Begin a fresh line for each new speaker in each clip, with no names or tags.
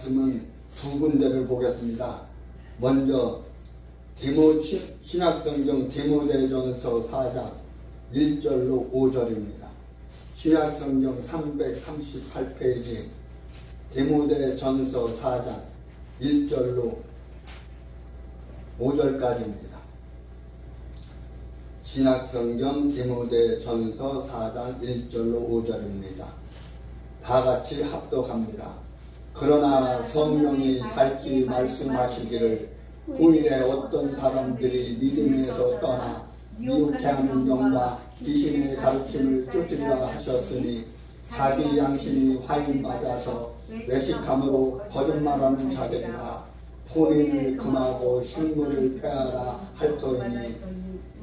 말씀은 두 군데를 보겠습니다. 먼저 신약성경 디모데전서 4장 1절로 5절입니다. 신약성경 338페이지 디모데전서 4장 1절로 5절까지입니다. 신약성경 디모데전서 4장 1절로 5절입니다. 다 같이 합독합니다. 그러나 성령이 밝히 말씀하시기를 후일에 어떤 사람들이 믿음에서 떠나 미혹해 하는 영과 귀신의 가르침을 쫓으리라 하셨으니 자기 양심이 화인 맞아서 외식함으로 거짓말하는 자들이라 혼인을 금하고 식물을 폐하라 할 터이니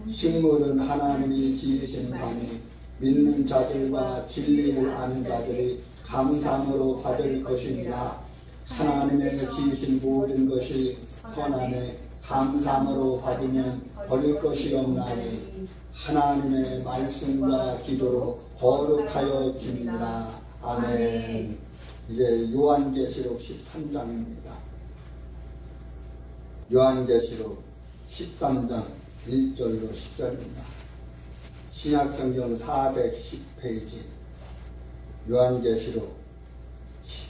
식물은 하나님이 지으신 바니 믿는 자들과 진리를 아는 자들이 감사함으로 받을 것이니라. 하나님의 지으신 모든 것이 선하네 감사함으로 받으면 버릴 것이 없나니 하나님의 말씀과 기도로 거룩하여 지니라. 아멘. 이제 요한계시록 13장입니다. 요한계시록 13장 1절로 10절입니다. 신약성경 410페이지 요한계시록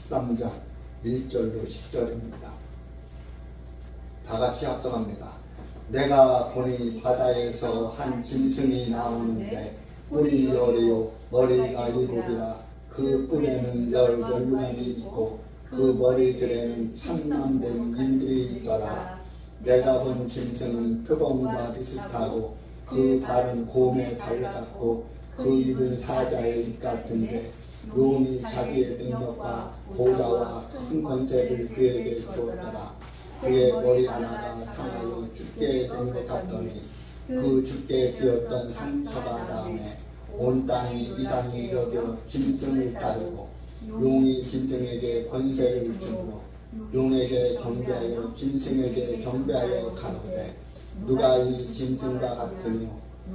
13장 1절로 10절입니다. 다같이 합독합니다. 내가 보니 바다에서 한 짐승이 나오는데 뿔이 열이요 머리가 일곱이라 그 뿔에는 열면이 있고 그 머리들에는 참남된 일들이 있더라. 내가 본 짐승은 표범과 비슷하고 그 발은 곰의 발 같고 그 입은 사자의 입 같은데 용이 자기의 능력과 보좌와 큰 권세를 그에게 주었더라. 그의 머리 하나가 상하여 죽게 된 것 같더니 그 죽게 되었던 상처가 다음에 온 땅이 이상히 여겨 짐승을 따르고 용이 짐승에게 권세를 주므로 용에게 경배하여 짐승에게 경배하여 가로되 누가 이 짐승과 같으며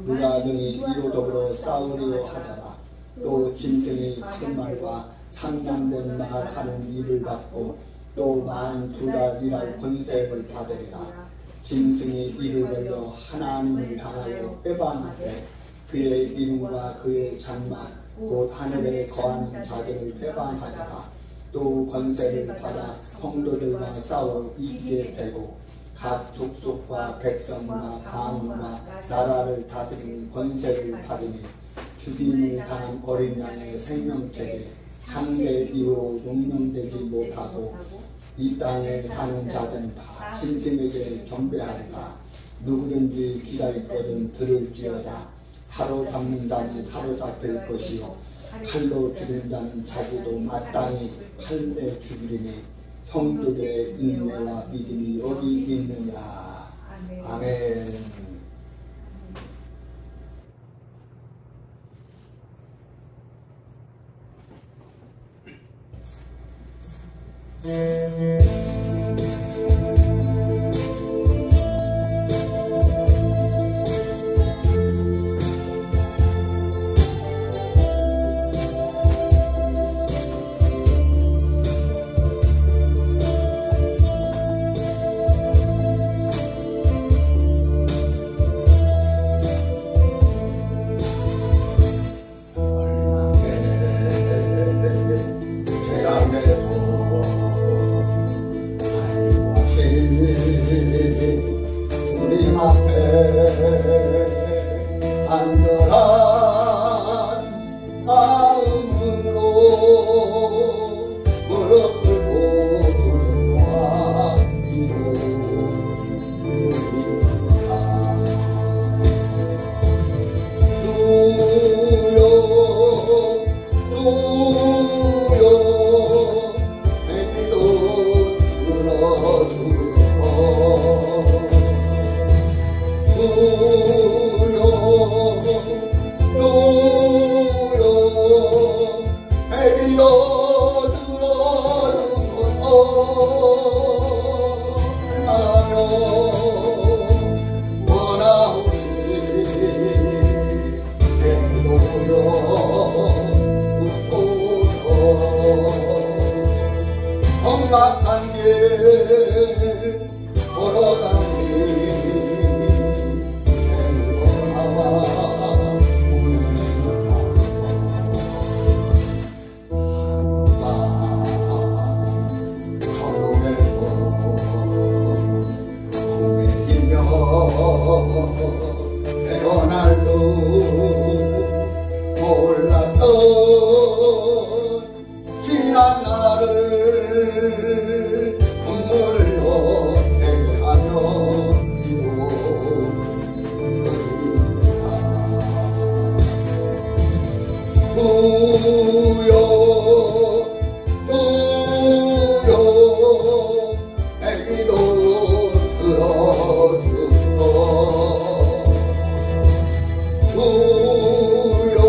누가 능히 이로 더불어 싸우리요 하더라. 또 짐승이 큰 말과 참담된 말하는 일을 받고 또 42달 일할 권세를 받으리라. 짐승이 이를 벌려 하나님을 향하여 빼방하되 그의 이름과 그의 장막 곧 하늘에 거하는 자들을 빼방하리라. 또 권세를 받아 성도들과 싸워 이기게 되고 각 족속과 백성과 방언과 나라를 다스리는 권세를 받으니 죽임을 당한 어린 양의 생명책에 창세 이후로 용명되지 못하고 이 땅에 사는 자들은 다 짐승에게 경배하리라. 누구든지 귀가 있거든 들을지어다. 사로잡는 자는 사로잡힐 것이요 칼로 죽이는 자는 자기도 마땅히 칼에 죽이리니 성도들의 인내와 믿음이 어디 있느냐. 아멘. 험악한 길 걸어가니 태어날 줄 몰랐던 지난 날을 눈물로 회개하며 이루리라. 주여 애기도 들어주소. 주여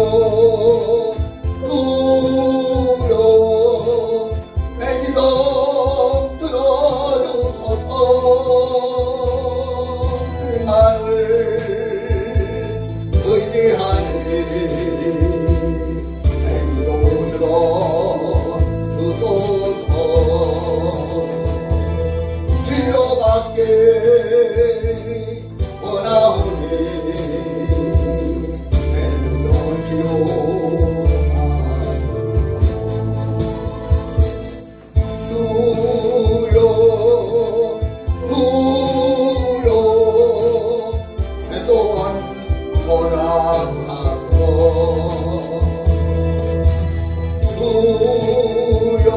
애기도 들어주소서. 그만을 의지하니 애기도 들어주소서. 치료받게 원하오니 애누로 치료하소서. 주여 내 또한 허락하소서. 주여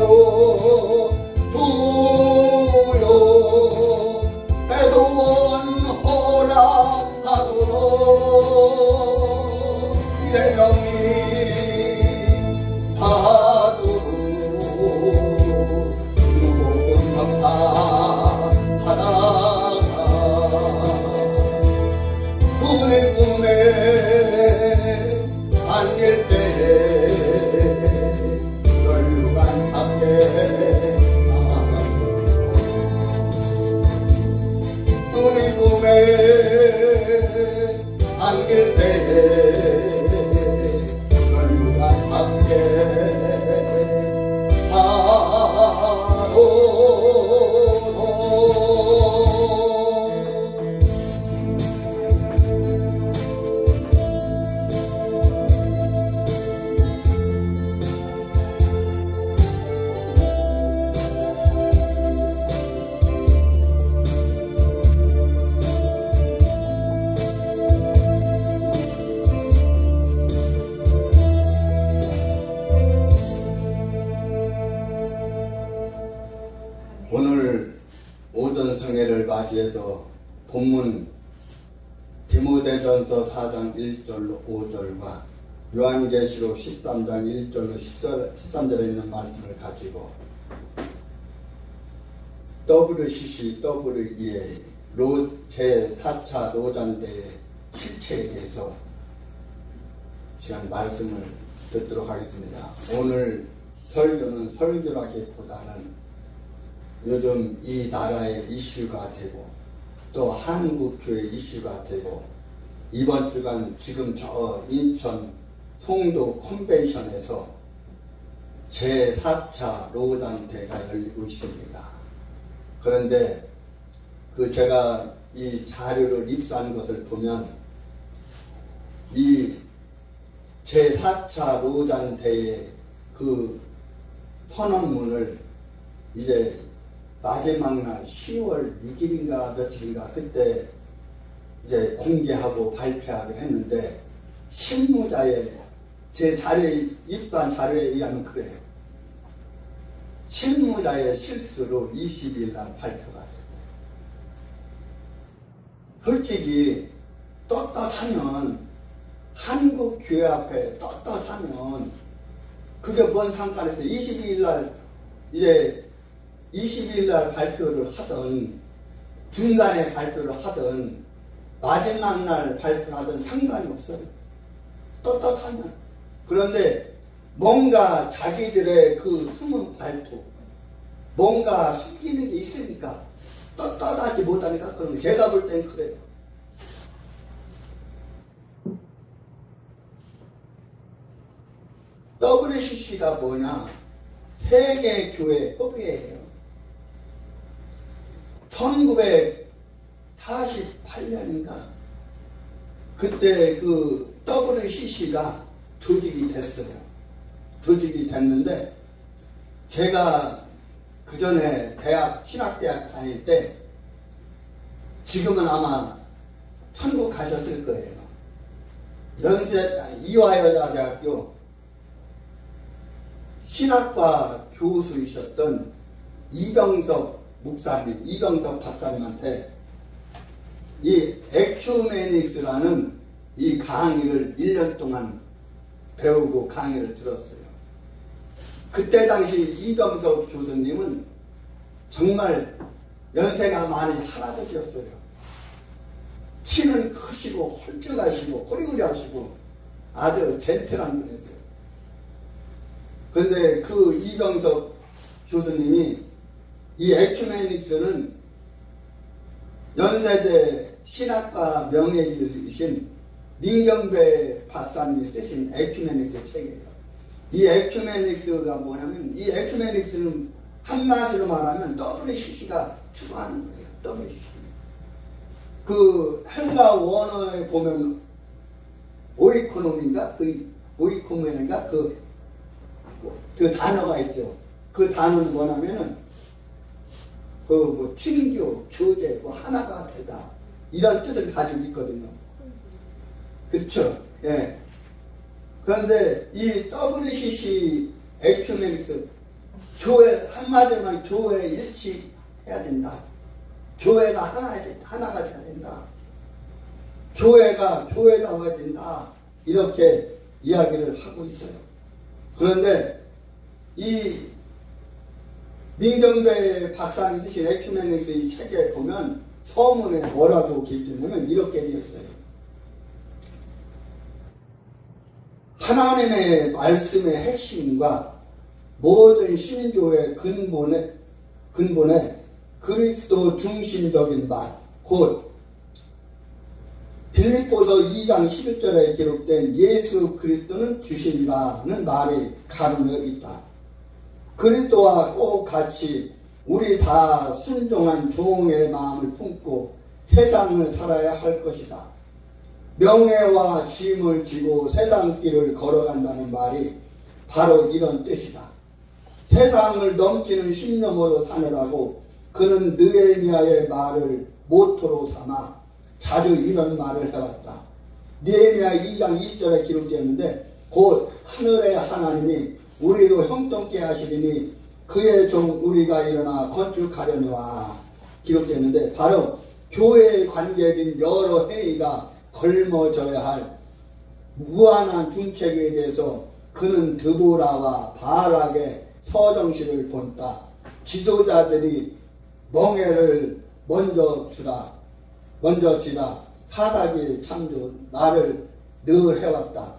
내 또한 허락하소서. 내 영이 다하도록 주복은 감사하다가 우리 꿈에 안길 때에 결국은 함께 우리 꿈에 안길 때에 결국은 함께 오늘 오전 성회를 맞이해서 본문 디모데전서 4장 1절로 5절과 요한계시록 13장 1절로 13절에 있는 말씀을 가지고 WCC, WEA 제4차 노잔대의 실체에 대해서 시간 말씀을 듣도록 하겠습니다. 오늘 설교는 설교라기보다는 요즘 이 나라의 이슈가 되고 또 한국교회 이슈가 되고 이번 주간 지금 저 인천 송도 컨벤션에서 제4차 로잔대가 열리고 있습니다. 그런데 제가 이 자료를 입수한 것을 보면 이 제4차 로잔대의 선언문을 이제 마지막 날 10월 6일인가 며칠인가 그때 이제 공개하고 발표하기로 했는데 실무자의 제 자료에 입수한 자료에 의하면 그래요. 실무자의 실수로 20일 날 발표가 됐다. 솔직히 떳떳하면 한국 교회 앞에 떳떳하면 그게 뭔 상관에서 22일 날 이제 20일 날 발표를 하든 중간에 발표를 하든 마지막 날 발표를 하든 상관이 없어요. 떳떳하면. 그런데 뭔가 자기들의 숨은 발표, 뭔가 숨기는 게 있으니까 떳떳하지 못하니까 그런 거 제가 볼 땐 그래요. WCC가 뭐냐? 세계교회 협의회예요. 1948년인가 그때 그 WCC가 조직이 됐어요. 조직이 됐는데 제가 그 전에 신학대학 다닐 때 지금은 아마 천국 가셨을 거예요. 이화여자대학교 신학과 교수이셨던 이병석 목사님, 이병석 박사님한테 이 에큐메닉스라는 이 강의를 1년 동안 배우고 강의를 들었어요. 그때 당시 이병석 교수님은 정말 연세가 많이 할아버지였어요. 키는 크시고 홀쭉하시고 호리호리하시고 아주 젠틀한 분이었어요. 그런데 그 이병석 교수님이 이 에큐메닉스는 연세대 신학과 명예교수이신 민경배 박사님이 쓰신 에큐메닉스 책이에요. 이 에큐메닉스가 뭐냐면 이 에큐메닉스는 한마디로 말하면 WCC가 추구하는 거예요. WCC. 그 헬라 원어에 보면 오이코노미인가 오이코노미인가 그 단어가 있죠. 그 단어는 뭐냐면은 친교, 교제, 하나가 되다 이런 뜻을 가지고 있거든요. 그렇죠? 예. 그런데 이 WCC 에큐메닉스 교회 한마디로 교회 일치해야 된다. 교회가 하나가 돼야 된다. 교회가 와야 된다. 이렇게 이야기를 하고 있어요. 그런데 이 민경배 박사님 쓰신 에큐메닉스 이 책에 보면 서문에 뭐라고 기록되냐면 이렇게 되어 있어요. 하나님의 말씀의 핵심과 모든 신교의 근본에 그리스도 중심적인 말, 곧 빌립보서 2장 11절에 기록된 예수 그리스도는 주신이라는 말이 가르며 있다. 그리스도와 꼭 같이 우리 다 순종한 종의 마음을 품고 세상을 살아야 할 것이다. 명예와 짐을 지고 세상 길을 걸어간다는 말이 바로 이런 뜻이다. 세상을 넘치는 신념으로 사느라고 그는 느헤미야의 말을 모토로 삼아 자주 이런 말을 해왔다. 느헤미야 2장 2절에 기록되었는데 곧 하늘의 하나님이 우리로 형통케 하시리니 그의 종 우리가 일어나 건축하려니와 기록되었는데 바로 교회에 관계된 여러 행위가 걸머져야 할 무한한 중책에 대해서 그는 드보라와 바락의 서정시를 본다. 지도자들이 멍에를 먼저 지라 사사기 창조 말을 늘 해왔다.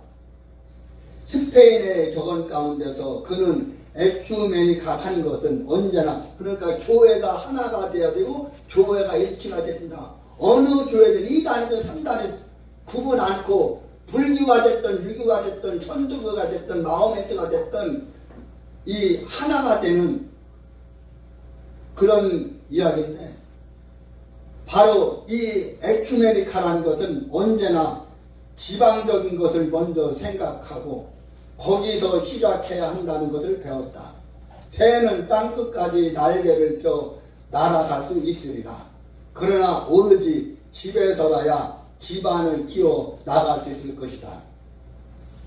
스페인의 격언 가운데서 그는 에큐메니카한 것은 언제나 그러니까 교회가 하나가 되어야 되고 교회가 일치가 된다. 어느 교회든 2단이든 3단이든 구분 않고 불교가 됐든 유교가 됐든 천주교가 됐든 마호메트가 됐든 이 하나가 되는 그런 이야기인데 바로 이 에큐메니카라는 것은 언제나 지방적인 것을 먼저 생각하고 거기서 시작해야 한다는 것을 배웠다. 새는 땅끝까지 날개를 펴 날아갈 수 있으리라. 그러나 오로지 집에서라야 집안을 키워 나갈 수 있을 것이다.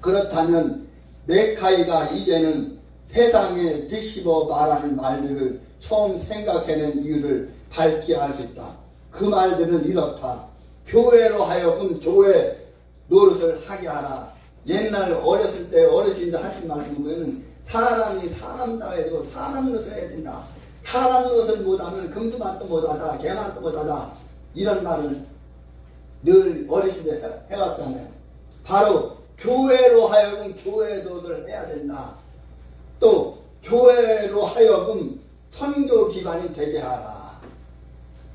그렇다면 메카이가 이제는 세상에 뒤집어 말하는 말들을 처음 생각해낸 이유를 밝히 알 수 있다. 그 말들은 이렇다. 교회로 하여금 교회 노릇을 하게 하라. 옛날 어렸을 때 어르신들 하신 말씀 보면 사람이 사람다워야 되고 사람 노릇을 해야 된다. 사람 노릇을 못하면 금수만도 못하다. 개만도 못하다. 이런 말을 늘 어르신들 해왔잖아요. 바로 교회로 하여금 교회 노릇을 해야 된다. 또 교회로 하여금 선교 기관이 되게 하라.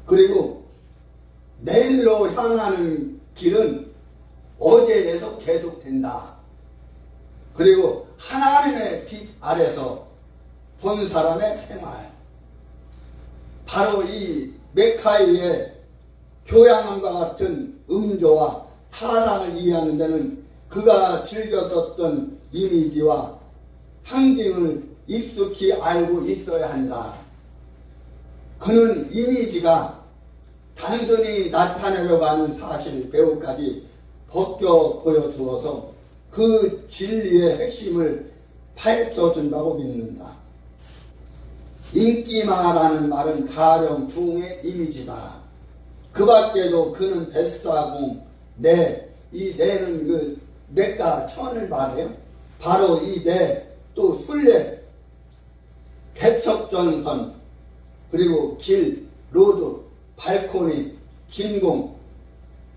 그리고 내일로 향하는 길은 어제에서 계속된다. 그리고 하나님의 빛 아래서 본 사람의 생활. 바로 이 메카이의 교양함과 같은 음조와 사상을 이해하는 데는 그가 즐겨 썼던 이미지와 상징을 익숙히 알고 있어야 한다. 그는 이미지가 단순히 나타내려고 하는 사실 배우까지 벗겨 보여주어서 그 진리의 핵심을 파헤쳐준다고 믿는다. 인기마라는 말은 가령 중의 이미지다. 그 밖에도 그는 뱃사공, 이 내는 그 내가 천을 말해요. 바로 이 내, 또 순례, 개척전선, 그리고 길, 로드, 발코니, 진공,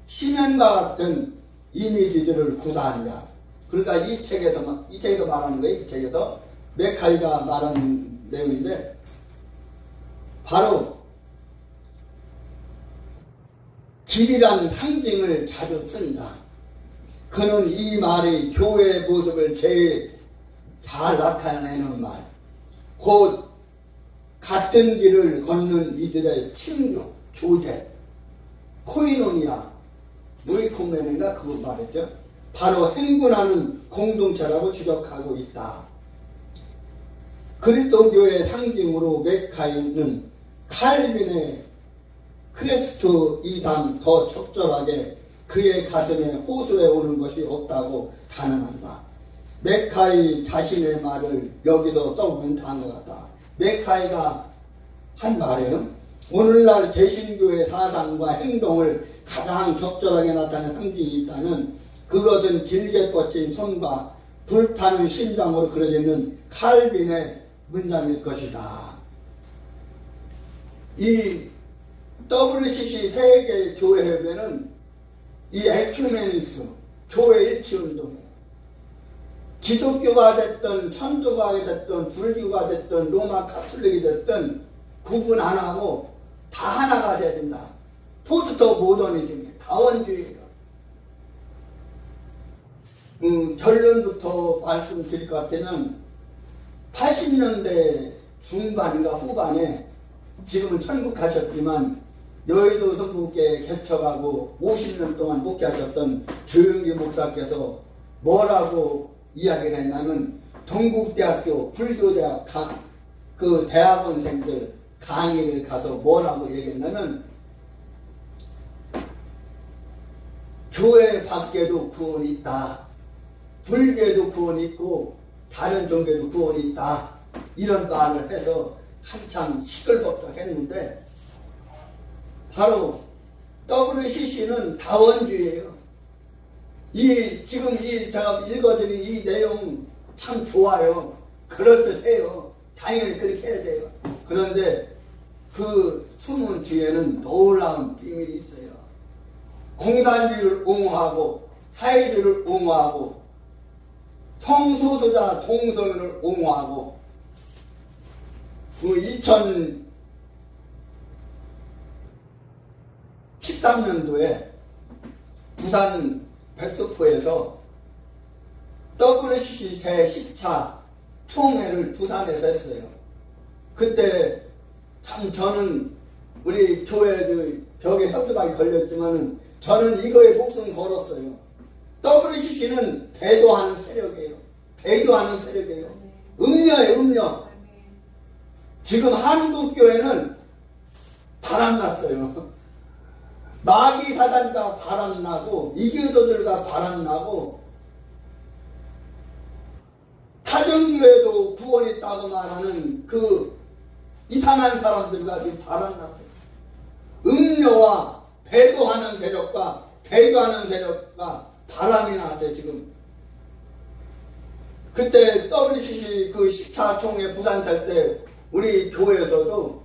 심연과 같은 이미지들을 구사한다. 그러니까 이 책에서 말하는 거예요. 이 책에서 메카이가 말하는 내용인데, 바로 길이라는 상징을 자주 쓴다. 그는 이 말이 교회의 모습을 제일 잘 나타내는 말. 곧 같은 길을 걷는 이들의 친교, 교제, 코이노니아, 무이코멘인가 그거 말했죠. 바로 행군하는 공동체라고 지적하고 있다. 그리스도교의 상징으로 메카이는 칼빈의 크레스트 이상 더 적절하게 그의 가슴에 호소해 오는 것이 없다고 단언한다. 메카이 자신의 말을 여기서 써보면 다한 것 같다. 메카이가 한 말이에요. 오늘날 개신교의 사상과 행동을 가장 적절하게 나타내는 상징이 있다면 그것은 길게 뻗친 손과 불타는 심장으로 그려져 있는 칼빈의 문장일 것이다. 이 WCC 세계교회협회는 이 에큐메니스, 교회 일치운동이에요. 기독교가 됐든 천주교가 됐든 불교가 됐든 로마 카톨릭이 됐든 구분 안 하고 다 하나가 돼야 된다. 포스트 모더니즘이에요. 다원주의예요. 결론부터 말씀드릴 것 같으면 80년대 중반인가 후반에 지금은 천국 가셨지만 여의도 성북교회 개척하고 50년 동안 목회하셨던 조영기 목사께서 뭐라고 이야기를 했냐면 동국대학교 불교대학 그 대학원생들 강의를 가서 뭐라고 얘기했냐면 교회 밖에도 구원이 있다. 불교에도 구원이 있고 다른 종교에도 구원이 있다. 이런 말을 해서 한참 시끌벅적했는데 바로 WCC는 다원주의예요. 지금 제가 읽어드린 이 내용 참 좋아요. 그럴듯해요. 당연히 그렇게 해야 돼요. 그런데 그 숨은 뒤에는 놀라운 비밀이 있어요. 공산주의를 옹호하고 사회주의를 옹호하고 성소수자 동성애를 옹호하고 그 2013년도에 부산 백소포에서 WCC 제10차 총회를 부산에서 했어요. 그때 참 저는 우리 교회 벽에 현수막이 걸렸지만은 저는 이거에 목숨 걸었어요. WCC는 배도하는 세력이에요. 배교하는 세력이에요. 음녀예요, 음녀. 지금 한국교회는 바람났어요. 마귀 사단과 바람나고 이교도들과 바람나고 타정교회도 구원이 있다고 말하는 그 이상한 사람들과 지금 바람났어요. 음료와 배도하는 세력과 배교하는 세력과 바람이 나왔어요, 지금. 그때 WCC 그 10차 총회 부산 살 때 우리 교회에서도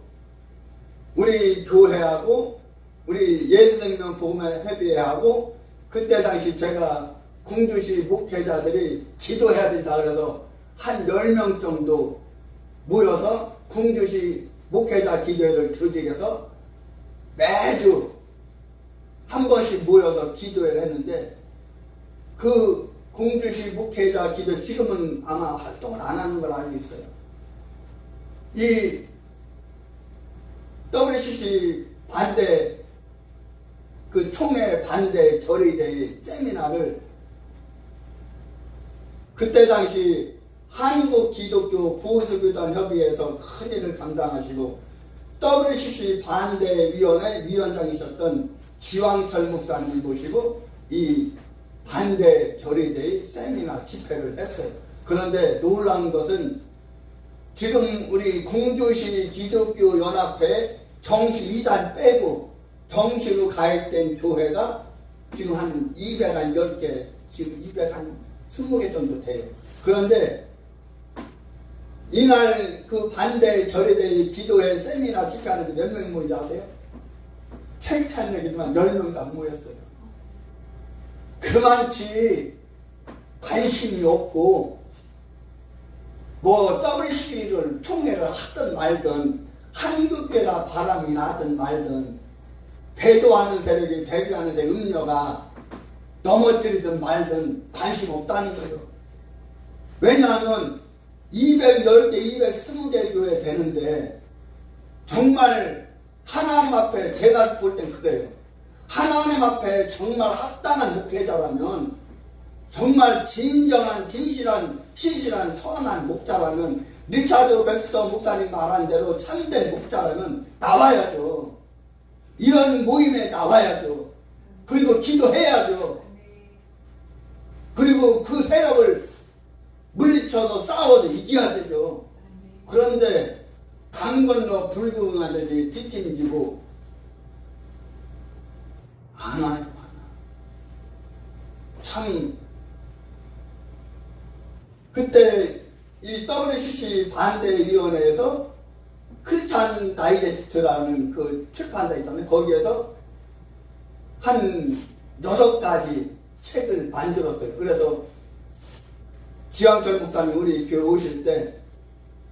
우리 교회하고 우리 예수생명 복음협의회하고 그때 당시 제가 궁주시 목회자들이 기도해야 된다 그래서 한 10명 정도 모여서 궁주시 목회자 기도회를 조직해서 매주 한 번씩 모여서 기도회를 했는데 그 궁주시 목회자 기도 지금은 아마 활동을 안 하는 걸 알고 있어요. 이 WCC 반대 그 총회 반대 결의대회 세미나를 그때 당시 한국기독교 보수교단 협의회에서 큰 일을 감당하시고 WCC 반대위원회 위원장이셨던 지왕철 목사님 모시고 이 반대 결의대회 세미나 집회를 했어요. 그런데 놀라운 것은 지금 우리 공주시 기독교 연합회 정시 2단 빼고 정시로 가입된 교회가 지금 한 210개, 지금 220개 정도 돼요. 그런데 이날 그 반대 결의대회 기도회 세미나 집회하는데 몇 명이 모인지 아세요? 창피한 얘기지만 10명도 안 모였어요. 그만치 관심이 없고 뭐 WC를 총회를 하든 말든 한국교회가 바람이 나든 말든 배도하는 세력이 배교하는 세력 음녀가 넘어뜨리든 말든 관심 없다는 거예요. 왜냐하면 210개, 220개 교회 되는데 정말 하나님 앞에 제가 볼 땐 그래요. 하나님 앞에 정말 합당한 목회자라면 정말 진정한 진실한 신실한 선한 목자라면 리차드 백스터 목사님 말한 대로 참된 목자라면 나와야죠. 이런 모임에 나와야죠. 그리고 기도해야죠. 그리고 그 세력을 물리쳐서 싸워서 이겨야 되죠. 그런데 강 건너 불구하더니 뒷짐지고 안 와요. 참 그때 이 WCC 반대위원회에서 크리스찬 다이제스트라는 그 출판사 있잖아요. 거기에서 한 6가지 책을 만들었어요. 그래서 지왕철 목사님 우리 교회 오실 때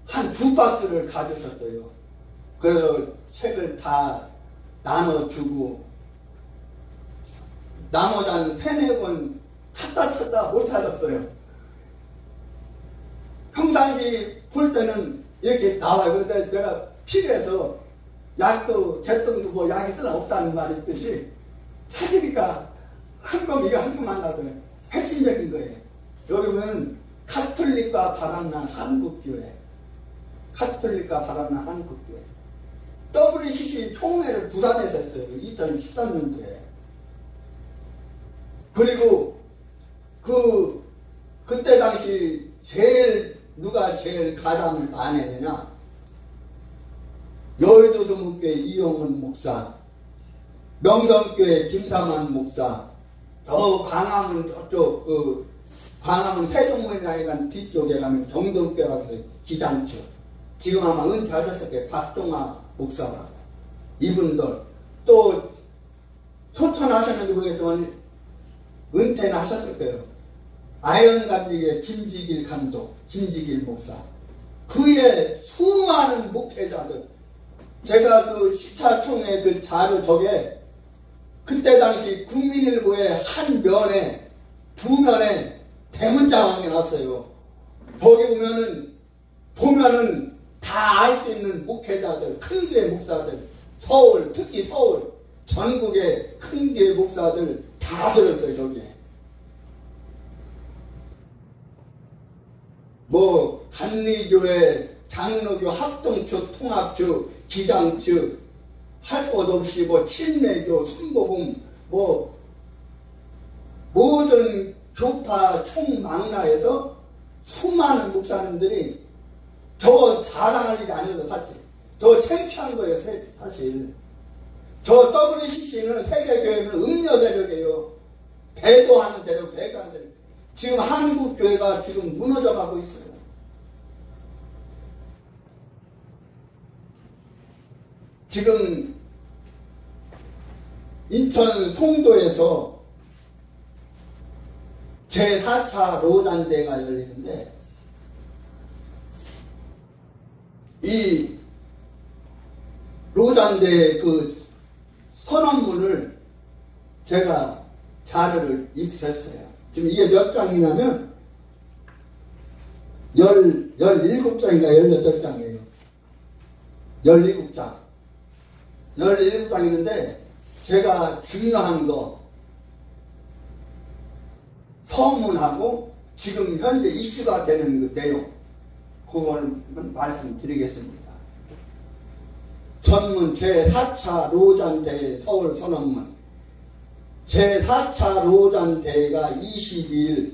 한 2박스를 가져오셨어요. 그래서 책을 다 나눠주고 나머지 한 3-4번 찾다 못 찾았어요. 평상시 볼 때는 이렇게 나와요. 그런데 내가 필요해서 약도 개똥도 뭐 약이 쓸라 없다는 말이 있듯이 찾으니까 한국이가 한국만 나더라고요. 핵심적인 거예요. 여기 보면 카톨릭과 바람난 한국교회, 카톨릭과 바람난 한국교회. WCC 총회를 부산에서 했어요. 2013년도에. 그리고 그때 당시 누가 제일 가담을 많이 했느냐? 여의도 성북교회 이용훈 목사, 명성교회 김삼환 목사, 저 광화문 저쪽 광화문 세종문이라고 하는 뒤쪽에 가면 정동교회라고 해서 기장처. 지금 아마 은퇴하셨을 거예요. 박동아 목사라고. 이분들 또 소천하셨는지 모르겠지만 은퇴는 하셨을 거예요. 아연감리의 김지길 감독, 김지길 목사. 그의 수많은 목회자들. 제가 그 시차총회 그 자료 저게 그때 당시 국민일보의 한 면에 2면에 대문장이 났어요. 거기 보면은 다 알 수 있는 목회자들, 큰 교회 목사들, 서울, 특히 서울, 전국의 큰 교회 목사들 다 들었어요, 저기에. 뭐, 간리교회, 장로교, 합동측, 통합측, 기장측, 할 것 없이 뭐, 친례교, 순복음, 뭐, 모든 교파 총망라에서 수많은 목사님들이 저거 자랑할 일이 아니어서 사실. 저거 창피한 거예요, 사실. 저 WCC는 세계교회는 음료 세력이에요. 배도하는 세력, 배가하는 세력. 지금 한국교회가 지금 무너져 가고 있어요. 지금 인천 송도에서 제4차 로잔대가 열리는데 이 로잔대 그 선언문을 제가 자료를 입수했어요. 지금 이게 몇 장이냐면 17장인가 18장이에요. 17장. 17장이는데 제가 중요한 거 서문하고 지금 현재 이슈가 되는 그 내용 그걸 말씀드리겠습니다. 전문 제4차 로잔대회 서울선언문 제4차 로잔대회가 22일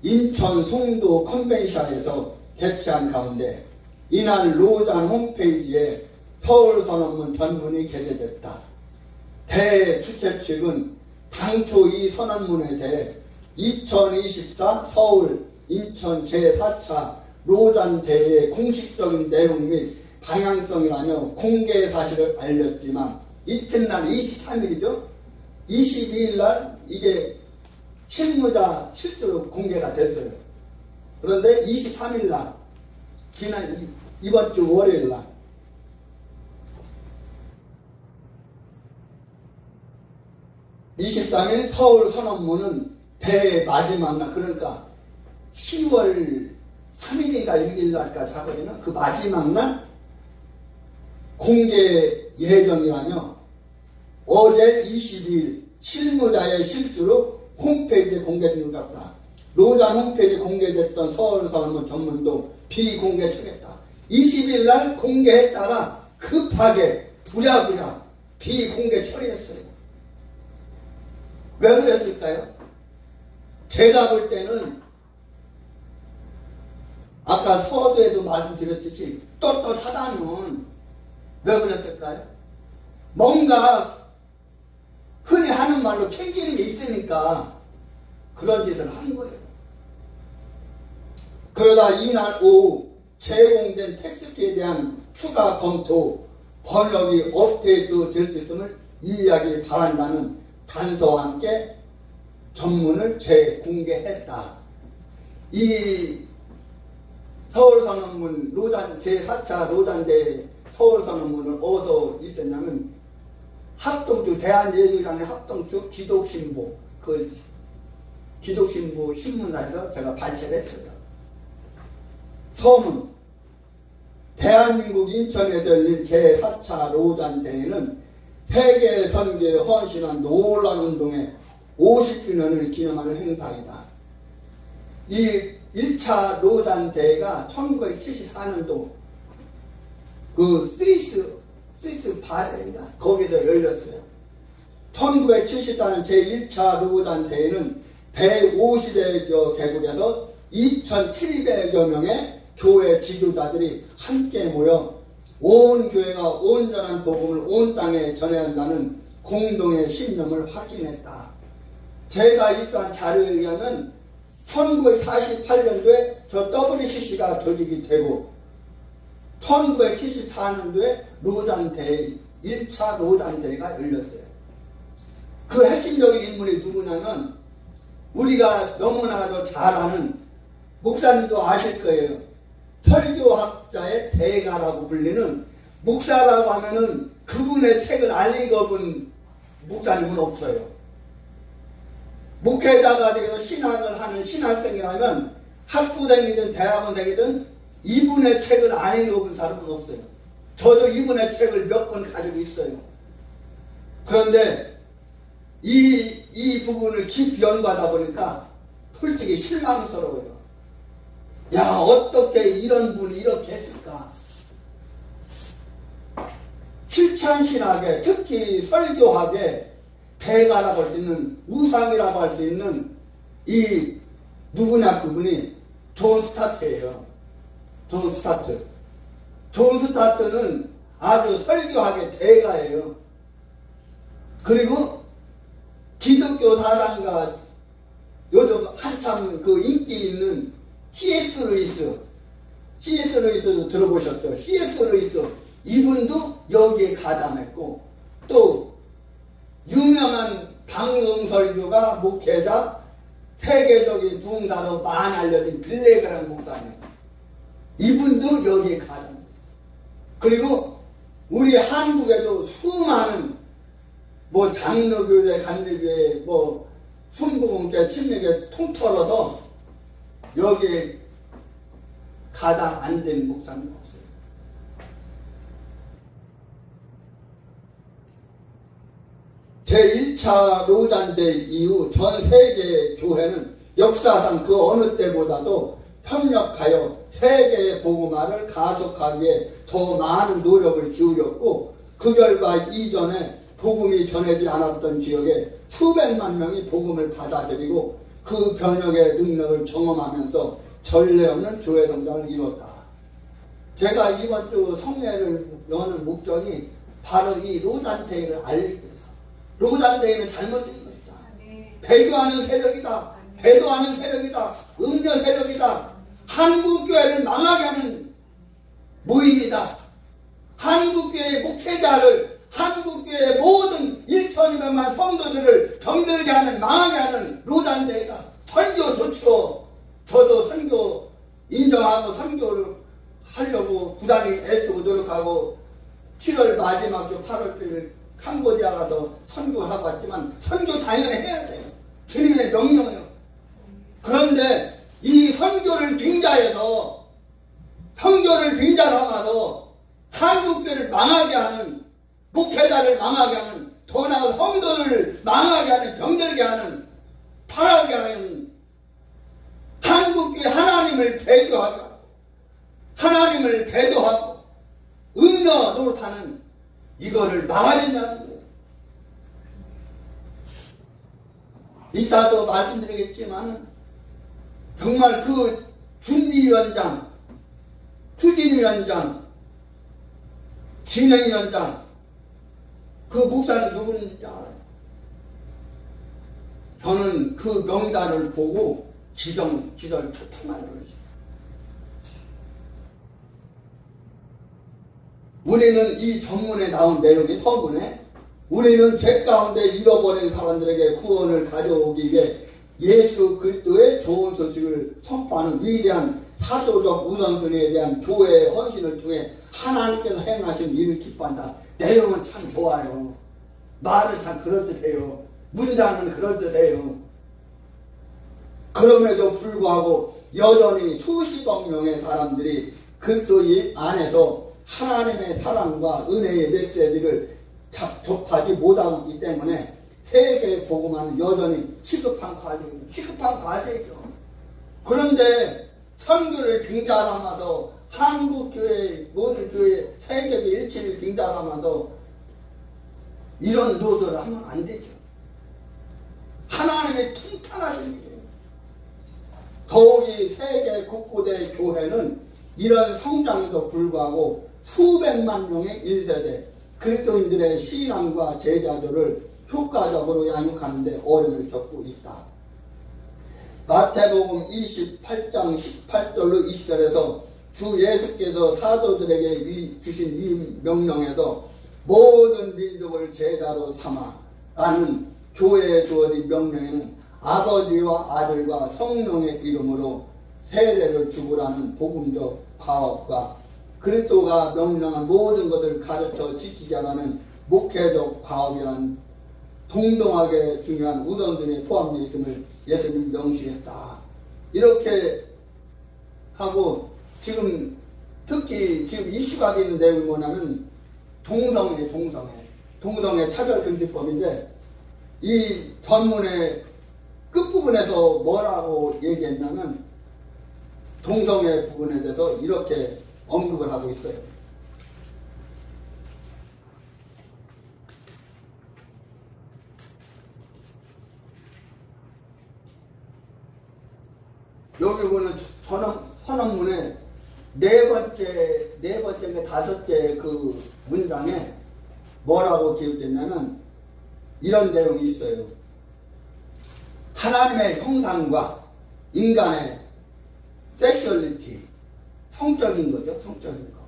인천 송도 컨벤션에서 개최한 가운데 이날 로잔 홈페이지에 서울선언문 전문이 게재됐다. 대회 주최 측은 당초 이 선언문에 대해 2024 서울 인천 제4차 로잔 대회의 공식적인 내용 및 방향성이라며 공개 사실을 알렸지만 이튿날 23일이죠. 22일 날 이게 실무자 실수로 공개가 됐어요. 그런데 23일 날 지난 이번 주 월요일 날 (23일) 서울 선언문은 대회 마지막 날 그러니까 10월 3일인가 6일 날까지 하거든요. 그 마지막 날 공개 예정이라며 어제 22일 실무자의 실수로 홈페이지에 공개된 것 같다. 로잔 홈페이지에 공개됐던 서울선언문 전문도 비공개 처리했다. 20일 날 공개했다가 급하게 부랴부랴 비공개 처리했어요. 왜 그랬을까요? 제가 볼 때는 아까 서두에도 말씀드렸듯이 떳떳하다면 왜 그랬을까요? 뭔가 흔히 하는 말로 챙기는 게 있으니까 그런 짓을 한 거예요. 그러다 이날 오후 제공된 텍스트에 대한 추가 검토, 번역이 업데이트 될 수 있음을 유의하기 바란다는 단서와 함께 전문을 재공개했다. 이 서울선언문 로잔 제4차 로잔대 서울선언문을 어디서 있었냐면 합동주 대한예술장의 합동주 기독신보 그 기독신보 신문사에서 제가 발췌를 했어요. 서문 대한민국 인천에서 열린 제4차 로잔대회는 세계 선교에 헌신한 놀라운 운동의 50주년을 기념하는 행사이다. 이 1차 로잔 대회가 1974년도 그 스위스 바렌가 거기서 열렸어요. 1974년 제1차 로잔 대회는 150여 개국에서 2,700여 명의 교회 지도자들이 함께 모여 온 교회가 온전한 복음을 온 땅에 전해야 한다는 공동의 신념을 확인했다. 제가 입수한 자료에 의하면 1948년도에 저 WCC가 조직이 되고 1974년도에 로잔대회 1차 로잔대회가 열렸어요. 그 핵심적인 인물이 누구냐면 우리가 너무나도 잘 아는 목사님도 아실 거예요. 설교학자의 대가라고 불리는 목사라고 하면은 그분의 책을 안 읽어본 목사님은 없어요. 목회자가 되어서 신학을 하는 신학생이라면 학부생이든 대학원생이든 이분의 책을 안 읽어본 사람은 없어요. 저도 이분의 책을 몇 권 가지고 있어요. 그런데 이 부분을 깊이 연구하다 보니까 솔직히 실망스러워요. 야, 어떻게 이런 분이 이렇게 했을까? 실천신학에 특히 설교학에 대가라고 할 수 있는 우상이라고 할 수 있는 이 누구냐 그분이 존 스타트예요. 존 스타트. 존 스타트는 아주 설교학의 대가예요. 그리고 기독교 사상가 요즘 한참 그 인기 있는 C.S. 루이스도 들어보셨죠? C.S. 루이스 이분도 여기에 가담했고 또 유명한 방송설교가 목회자 세계적인 부흥사로 많이 알려진 빌레그라는 목사님 이분도 여기에 가담했어요. 그리고 우리 한국에도 수많은 뭐 장로교회, 간대교회, 뭐 순복음교회, 침례교회 통틀어서 여기에 가담 안 된 목사님 없어요. 제1차 로잔대 이후 전 세계 교회는 역사상 그 어느 때보다도 협력하여 세계의 복음화를 가속하기 위해 더 많은 노력을 기울였고, 그 결과 이전에 복음이 전해지지 않았던 지역에 수백만 명이 복음을 받아들이고 그 변혁의 능력을 경험하면서 전례 없는 교회 성장을 이뤘다. 제가 이번 주 성례를 여는 목적이 바로 이 로잔데이를 알리기 위해서. 로잔데이는 잘못된 것이다. 배교하는 세력이다. 배도하는 세력이다. 음료 세력이다. 한국교회를 망하게 하는 모임이다. 한국교회의 목회자를, 한국교회의 모든 1,200만 성도들을 병들게 하는, 망하게 하는 로잔데이다. 선교 좋죠. 저도 선교 인정하고 선교를 하려고 부단히 애쓰고 노력하고 7월 마지막 주 8월 주일 캄보디아 가서 선교를 하고 왔지만 선교 당연히 해야 돼요. 주님의 명령이에요. 그런데 이 선교를 빙자해서, 선교를 빙자 삼아서 한국교회를 망하게 하는, 목회자를 망하게 하는, 더 나아가 성도를 망하게 하는, 병들게 하는, 타락하게 하는, 한국교회 하나님을 배교하고 하나님을 배도하고 음녀 노릇하는 이거를 막아야 된다는 거예요. 이따도 말씀드리겠지만 정말 그 준비위원장, 추진위원장, 진행위원장, 그 목사는 누구인지 알아요? 저는 그 명단을 보고 기절 초토만 그러죠. 우리는 이 전문에 나온 내용이 서문에, 우리는 죄 가운데 잃어버린 사람들에게 구원을 가져오기 위해 예수 그리스도의 좋은 소식을 선포하는 위대한 사도적 우선순위에 대한 교회의 헌신을 통해 하나님께서 행하신 일을 기뻐한다. 내용은 참 좋아요. 말은 참 그럴듯해요. 문장은 그럴듯해요. 그럼에도 불구하고 여전히 수십억 명의 사람들이 그리스도 안에서 하나님의 사랑과 은혜의 메시지를 접하지 못하고 있기 때문에 세계 복음화는 여전히 시급한 과제죠. 그런데 선교를 빙자삼아서 한국교회, 모든 교회, 세계의 일치를 빙자삼아서 이런 노선을 하면 안 되죠. 하나님의 통탄하신 일이에요. 더욱이 세계 곳곳의 교회는 이런 성장에도 불구하고 수백만 명의 1세대 그리스도인들의 신앙과 제자들을 효과적으로 양육하는 데 어려움을 겪고 있다. 마태복음 28장 18절로 20절에서 주 예수께서 사도들에게 주신 명령에서 모든 민족을 제자로 삼아 라는 교회에 주어진 명령에는 아버지와 아들과 성령의 이름으로 세례를 주고라는 복음적 과업과 그리스도가 명령한 모든 것을 가르쳐 지키게 하는 목회적 과업이라는 동등하게 중요한 우선순위에 포함되어 있음을 예수님 명시했다. 이렇게 하고 지금 특히 지금 이슈가 되는 내용이 뭐냐면 동성애 차별금지법인데 이 전문의 끝부분에서 뭐라고 얘기했냐면 동성애 부분에 대해서 이렇게 언급을 하고 있어요. 여기 보는 선언문의 네 번째, 다섯째 그 문장에 뭐라고 기록됐냐면 이런 내용이 있어요. 하나님의 형상과 인간의 섹슈얼리티, 성적인 거죠, 성적인 거.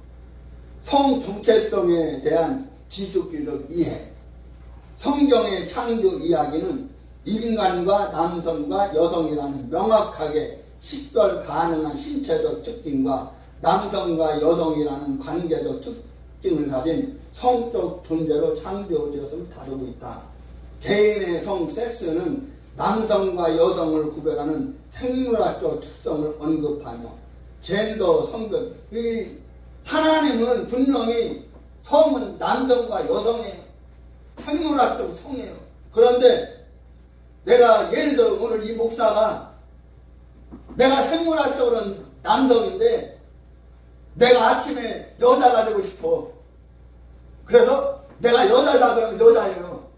성 정체성에 대한 지속적 이해. 성경의 창조 이야기는 인간과 남성과 여성이라는 명확하게 식별 가능한 신체적 특징과 남성과 여성이라는 관계적 특징을 가진 성적 존재로 창조되었음을 다루고 있다. 개인의 성 섹스는 남성과 여성을 구별하는 생물학적 특성을 언급하며 젠더, 성별, 하나님은 분명히 성은 남성과 여성이에요. 생물학적 성이에요. 그런데 내가 예를 들어 오늘 이 목사가 내가 생물학적으로는 남성인데 내가 아침에 여자가 되고 싶어. 그래서 내가 여자다 그러면 여자예요.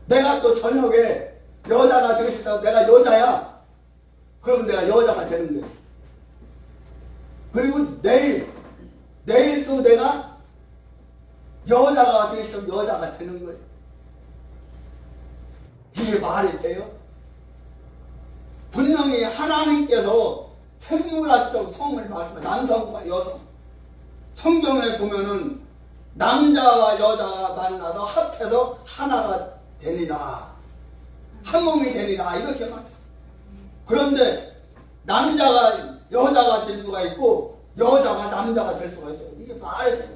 내가 또 저녁에 여자가 되고 싶다고 내가 여자야. 그러면 내가 여자가 되는 거예요. 그리고 내일 또 내가 여자가 되고 싶으면 여자가 되는 거예요. 이게 말이 돼요? 분명히 하나님께서 생물학적 성을 말씀하시고 남성과 여성 성경에 보면은 남자와 여자가 만나서 합해서 하나가 되리라 한 몸이 되리라 이렇게 말해요. 그런데 남자가 여자가 될 수가 있고 여자가 남자가 될 수가 있어요. 이게 말이 돼요.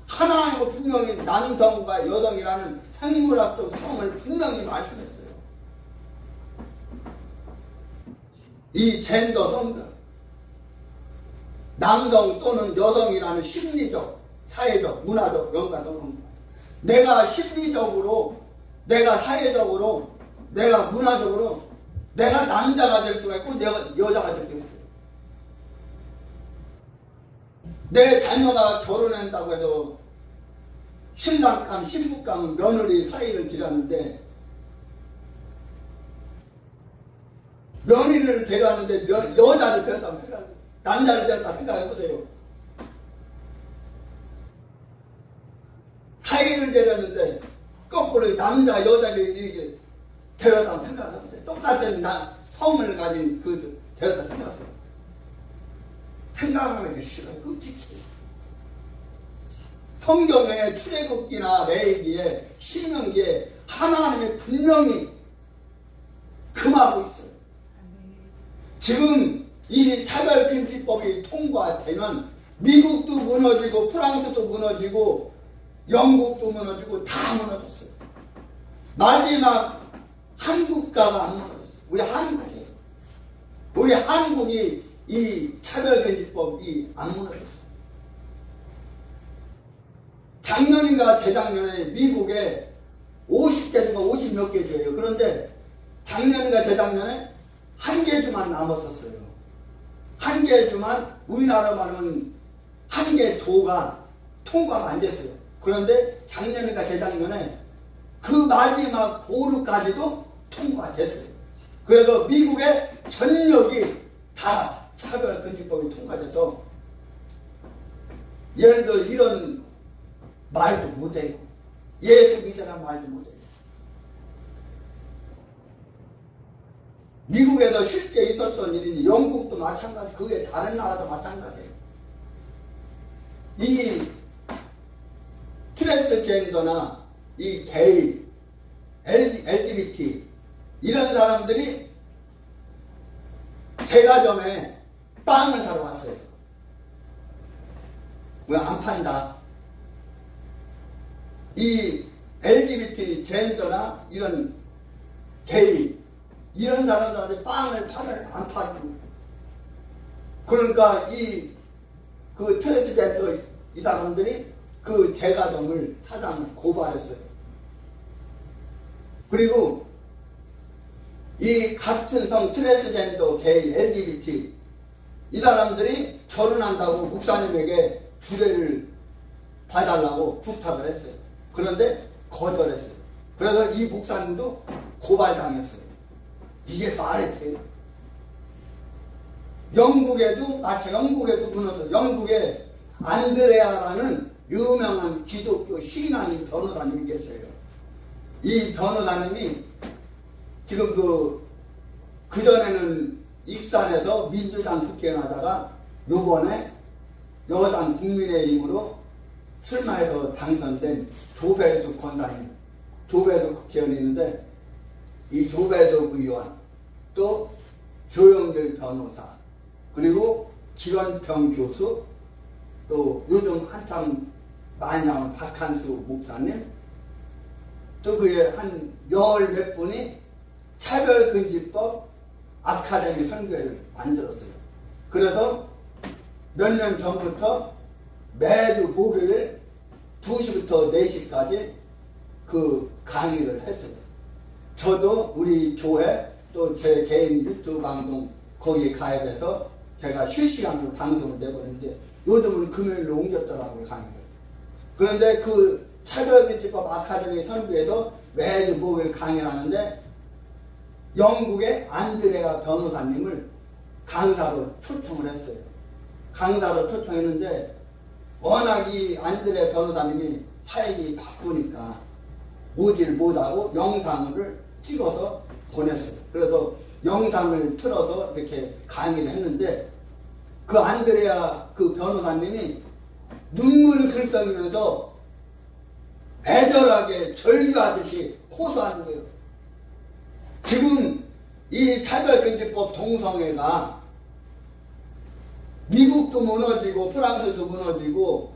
하나님은 분명히 남성과 여성이라는 생물학적 성을 분명히 말씀했어요. 이 젠더 성들 남성 또는 여성이라는 심리적, 사회적, 문화적 연관성 내가 심리적으로 내가 사회적으로 내가 문화적으로 내가 남자가 될 수가 있고 내가 여자가 될 수가 있어요. 내 자녀가 결혼한다고 해서 신랑감, 신부감, 며느리 사이를 지렸는데 며느리를 데려왔는데 여자를 데렸다고 생각해요. 남자를 데렸다고 생각해보세요. 사이를 데렸는데 거꾸로 남자, 여자를 이렇게 데렸다고 생각해보세요. 똑같은 성을 가진 그 데렸다고 생각해요. 생각하는 게 싫어요. 끔찍해요. 성경의 출애굽기나 레위기에 신명기에 하나님이 분명히 금하고 있어요. 지금 이 차별금지법이 통과되면 미국도 무너지고 프랑스도 무너지고 영국도 무너지고 다 무너졌어요. 마지막 한국가가 안 무너졌어요. 우리 한국이에요. 우리 한국이 이 차별금지법이 안 무너졌어요. 작년인가 재작년에 미국에 50개 주가 50 몇 개 주예요. 그런데 작년인가 재작년에 한 개 주만 남았었어요. 한 개 주만 우리나라만은 한 개 도가 통과가 안 됐어요. 그런데 작년인가 재작년에 그 마지막 보루까지도 통과됐어요. 그래서 미국의 전역이 다 차별금지법이 통과돼서 예를 들어 이런 말도 못해요. 예수 믿으라는 말도 못해요. 미국에서 실제 있었던 일이니 영국도 마찬가지, 그게 다른 나라도 마찬가지예요. 이 트랜스젠더나 이 게이, LGBT 이런 사람들이 제과점에 빵을 사러 왔어요. 왜 안 판다? 이 LGBT 젠더나 이런 게이 이런 사람들한테 빵을 안 파고 그러니까 그 트랜스젠더 이 사람들이 그 제과점을 사장을 고발했어요. 그리고 이 같은 성 트랜스젠더 게이 LGBT 이 사람들이 결혼한다고 목사님에게 주례를 봐달라고 부탁을 했어요. 그런데 거절했어요. 그래서 이 목사님도 고발당했어요. 이게 말이 돼요. 영국에도 마치 영국에도 무너져. 영국에 안드레아라는 유명한 기독교 신앙인 변호사님이 계세요. 이 변호사님이 지금 그전에는 익산에서 민주당 국회의원 하다가 요번에 여당 국민의힘으로 출마해서 당선된 조배숙 권사님, 조배숙 국회의원이 있는데 이 조배숙 의원, 또 조영길 변호사, 그리고 기원평 교수, 또 요즘 한참 많이 나온 박한수 목사님, 또 그게 한 열 몇 분이 차별금지법 아카데미 선교회를 만들었어요. 그래서 몇 년 전부터 매주 목요일 2시부터 4시까지 그 강의를 했어요. 저도 우리 교회 또 제 개인 유튜브 방송 거기에 가입해서 제가 실시간으로 방송을 내보는데 요즘은 금요일로 옮겼더라고요, 강의를. 그런데 그 차별금지법 아카데미 선교에서 매주 목요일 강의를 하는데 영국의 안드레아 변호사님을 강사로 초청을 했어요. 강사로 초청했는데 워낙 이 안드레아 변호사님이 사역이 바쁘니까 오질 못하고 영상을 찍어서 보냈어요. 그래서 영상을 틀어서 이렇게 강의를 했는데 그 안드레아 그 변호사님이 눈물을 글썽이면서 애절하게 절규하듯이 호소하는 거예요. 지금 이 차별금지법 동성애가 미국도 무너지고 프랑스도 무너지고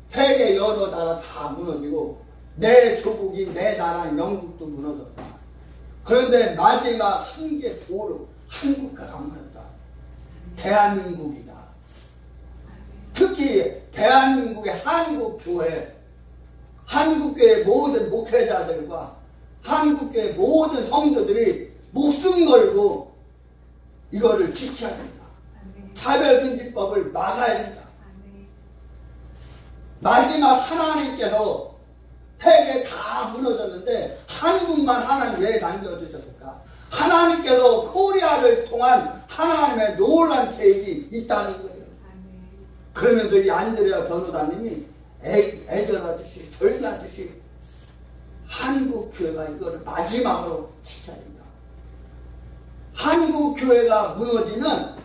세계 여러 나라 다 무너지고 내 조국이 내 나라인 영국도 무너졌다. 그런데 마지막 한계 도로 한국가가 무너졌다. 대한민국이다. 특히 대한민국의 한국교회, 한국교회 모든 목회자들과 한국교회 모든 성도들이 목숨 걸고 이거를 지켜야 된다. 차별금지법을 막아야 된다. 마지막 하나님께서 세계 다 무너졌는데 한국만 하나님 왜 남겨주셨을까? 하나님께서 코리아를 통한 하나님의 놀라운 계획이 있다는 거예요. 그러면서 이 안드레아 변호사님이 애절하듯이 절규하듯이 한국 교회가 이거를 마지막으로 지켜야 된다. 한국 교회가 무너지면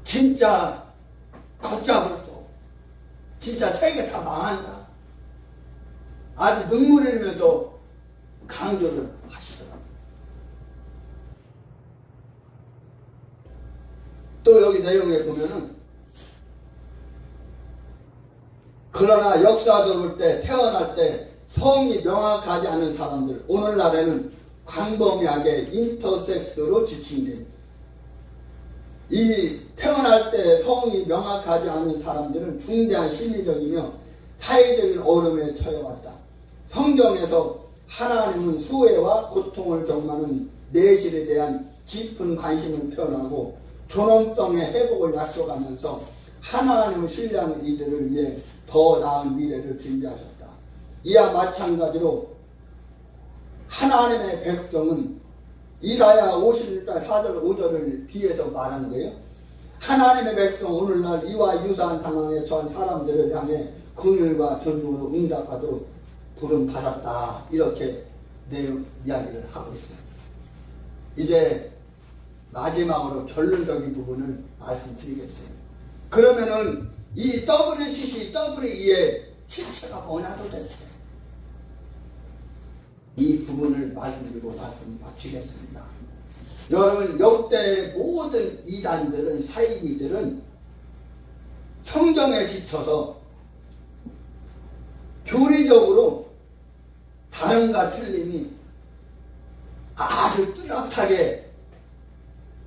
진짜 걷잡을수 진짜 세계 다 망한다. 아주 눈물 흘리면서 강조를 하시더라고요. 또 여기 내용에 보면은 그러나 역사적으로 때 태어날 때 성이 명확하지 않은 사람들, 오늘날에는 광범위하게 인터섹스로 지칭된 이 태어날 때 성이 명확하지 않은 사람들은 중대한 심리적이며 사회적인 어려움에 처해왔다. 성경에서 하나님은 수혜와 고통을 경험하는 내실에 대한 깊은 관심을 표현하고 존엄성의 회복을 약속하면서 하나님을 신뢰하는 이들을 위해 더 나은 미래를 준비하셨다. 이와 마찬가지로 하나님의 백성은 이사야 51장 4절 5절을 비해서 말하는 거예요. 하나님의 백성 오늘날 이와 유사한 상황에 처한 사람들을 향해 긍휼과 전능으로 응답하도록 부름 받았다. 이렇게 내용 이야기를 하고 있어요. 이제 마지막으로 결론적인 부분을 말씀드리겠어요. 그러면은 이 WCC, WE의 실체가 뭐냐 도대체? 이 부분을 말씀드리고 말씀 마치겠습니다. 여러분, 역대 모든 이단들은, 사이비들은 성경에 비춰서 교리적으로 다름과 틀림이 아주 뚜렷하게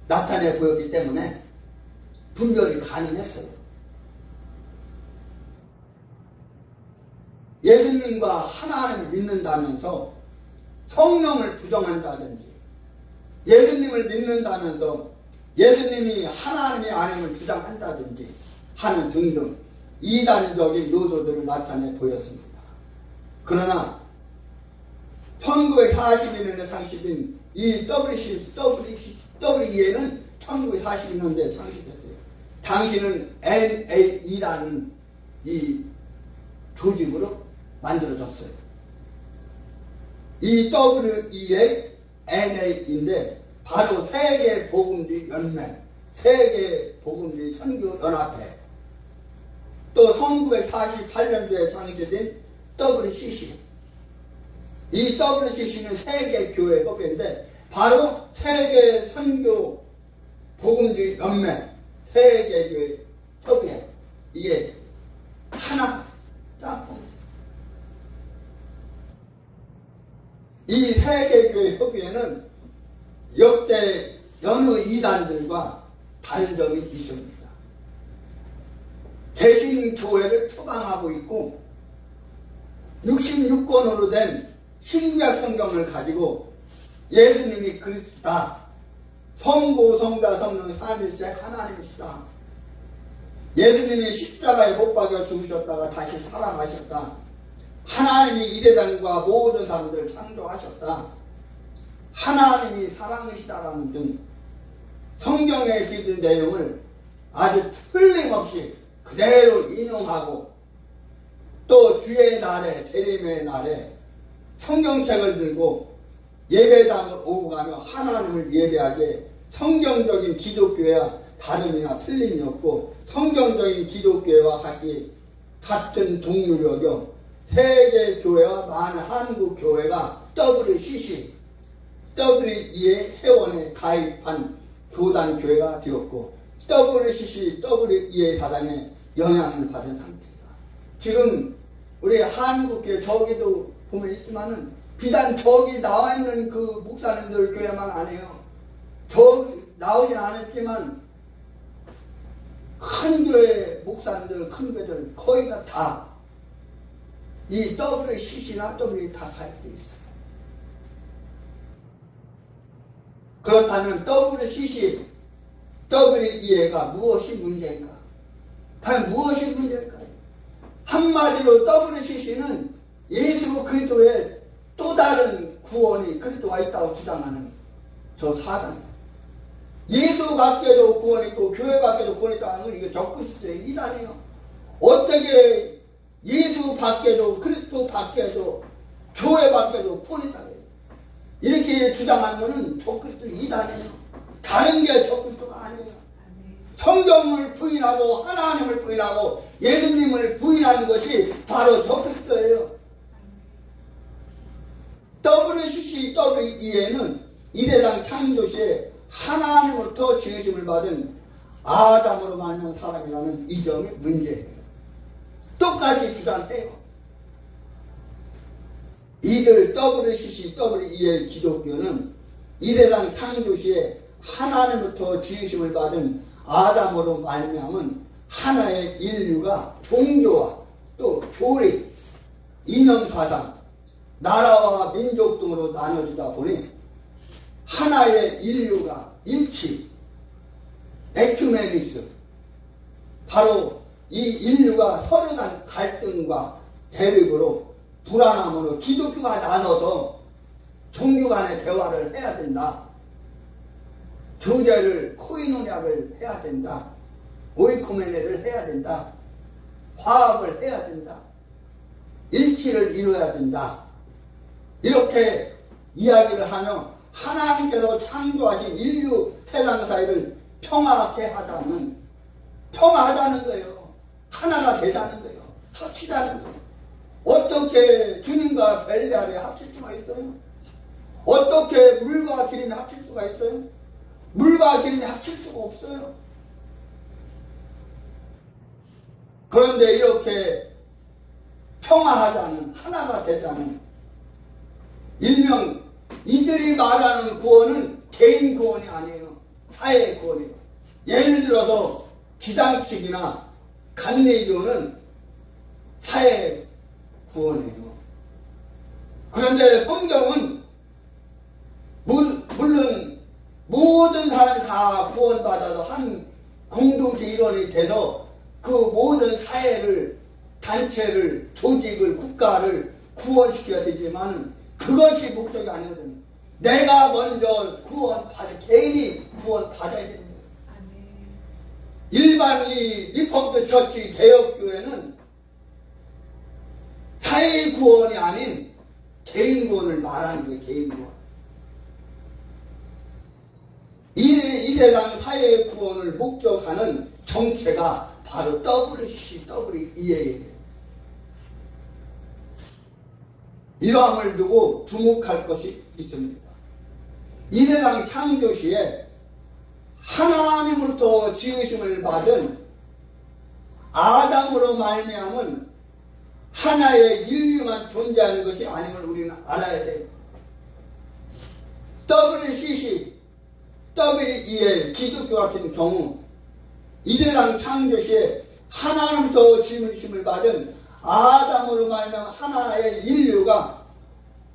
나타내 보였기 때문에 분별이 가능했어요. 예수님과 하나님을 믿는다면서 성령을 부정한다든지, 예수님을 믿는다면서 예수님이 하나님이 아님을 주장한다든지 하는 등등 이단적인 요소들을 나타내 보였습니다. 그러나 1942년에 창시된 이 WE는 1942년도에 창시됐어요. 당시는 NAE라는 이 조직으로 만들어졌어요. 이 WE의 NA인데 바로 세계복음주의 연맹, 세계복음주의 선교연합회, 또 1948년도에 창시된 WCC, 이 WCC는 세계교회법인데 바로 세계선교복음주의 연맹, 세계교회 협의회, 이게 하나 짝꿍. 이 세계교회 협의회는 역대 여느 이단들과 다른 점이 있습니다. 개신교회를 표방하고 있고 66권으로 된 신구약 성경을 가지고 예수님이 그리스도다, 성부, 성자, 성령 삼일째 하나님이시다, 예수님이 십자가에 못 박여 죽으셨다가 다시 살아나셨다, 하나님이 이 세상과 모든 사람들을 창조하셨다, 하나님이 사랑이시다라는 등 성경에 기준 내용을 아주 틀림없이 그대로 인용하고, 또 주의 날에, 재림의 날에 성경책을 들고 예배당을 오고 가며 하나님을 예배하게 성경적인 기독교와 다름이나 틀림이 없고, 성경적인 기독교와 같은 동료를 여겨 세계 교회와 많은 한국 교회가 WCC, WE의 회원에 가입한 교단 교회가 되었고, WCC, WE의 사상에 영향을 받은 상태다. 지금 우리 한국교회 저기도 보면 있지만은 비단 저기 나와 있는 그 목사님들 교회만 아니에요. 저기 나오진 않았지만 큰 교회 목사님들, 큰 교회들 거의 다 이 WCC나 WE 다 가입되어 있어요. 그렇다면 WCC, WE가 무엇이 문제인가? 과연 무엇이 문제일까요? 한마디로 WCC는 예수 그리스도의 또 다른 구원이 그리스도가 있다고 주장하는 저 사상이에요. 예수 밖에도 구원이 있고 교회 밖에도 구원이 있다는 건 이게 적그리스도의 이단이에요. 어떻게 예수 밖에도, 그리스도 밖에도, 교회 밖에도 구원이 있다고 해요? 이렇게 주장하는 것은 적그리스도 이단이에요. 다른 게 적그리스도가 아니에요. 성경을 부인하고 하나님을 부인하고 예수님을 부인하는 것이 바로 적그리스도예요. WCC, WE는 이 세상 창조시에 하나님으로부터 지으심을 받은 아담으로 만난 사람이라는 이 점이 문제예요. 똑같이 주장해요. 이들 WCC, WE의 기독교는 이 세상 창조시에 하나님으로부터 지으심을 받은 아담으로 말미암은 하나의 인류가 종교와 또 교리, 이념사상, 나라와 민족 등으로 나눠지다 보니 하나의 인류가 일치, 에큐메니스, 바로 이 인류가 서로 간 갈등과 대립으로 불안함으로 기독교가 나서서 종교 간의 대화를 해야 된다. 교제를, 코이노냐를 해야 된다. 오이코메네를 해야 된다. 화합을 해야 된다. 일치를 이루어야 된다. 이렇게 이야기를 하며 하나님께서 창조하신 인류 세상 사이를 평화하게 하자는, 평화하자는 거예요. 하나가 되자는 거예요. 합치자는 거예요. 어떻게 주님과 벨레아를 합칠 수가 있어요? 어떻게 물과 기름이 합칠 수가 있어요? 물과 기름이 합칠 수가 없어요. 그런데 이렇게 평화하자는, 하나가 되자는, 일명 이들이 말하는 구원은 개인 구원이 아니에요. 사회 구원이에요. 예를 들어서 기장식이나 간례교는 사회 구원이에요. 그런데 성경은 물론 모든 사람이 다 구원받아서 한 공동체 일원이 돼서 그 모든 사회를, 단체를, 조직을, 국가를 구원시켜야 되지만 그것이 목적이 아니거든요. 내가 먼저 개인이 구원받아야 되는 거예요. 일반 이 리폼드 처치 개혁교회는 사회 구원이 아닌 개인 구원을 말하는 거예요. 개인 구원. 이 세상 사회 구원을 목적하는 정체가 바로 WCC, WEA예요. 이러함을 두고 주목할 것이 있습니다. 이 세상 창조시에 하나님으로부터 지으심을 받은 아담으로 말미암은 하나의 인류만 존재하는 것이 아님을 우리는 알아야 돼요. WCC, WEA 기독교 같은 경우 이 세상 창조시에 하나님으로부터 지으심을 받은 아담으로 말미암아 하나의 인류가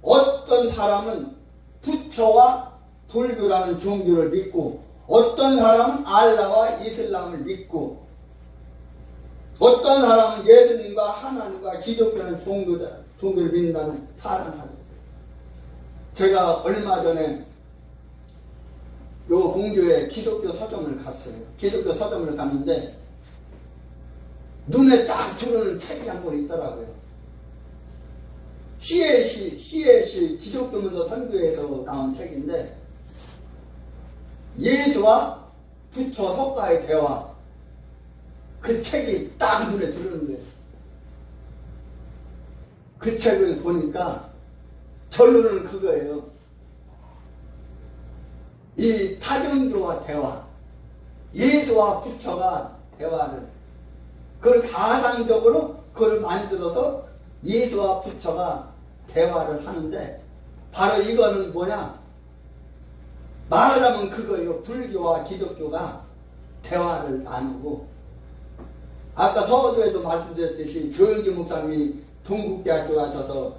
어떤 사람은 부처와 불교라는 종교를 믿고 어떤 사람은 알라와 이슬람을 믿고 어떤 사람은 예수님과 하나님과 기독교라는 종교를 믿는다는 사람을 하겠어요. 제가 얼마 전에 요 공교에 기독교 서점을 갔어요. 기독교 서점을 갔는데 눈에 딱 들어오는 책이 한 권 있더라고요. CLC 기독교문서 선교에서 나온 책인데 예수와 부처 석가의 대화, 그 책이 딱 눈에 들어오는 거예요. 그 책을 보니까 결론은 그거예요. 이 타종교와 대화, 예수와 부처가 대화를, 그걸 가상적으로 그걸 만들어서 예수와 부처가 대화를 하는데, 바로 이거는 뭐냐? 말하자면 그거예요. 불교와 기독교가 대화를 나누고, 아까 서두에도 말씀드렸듯이 조영기 목사님이 동국대학교 가셔서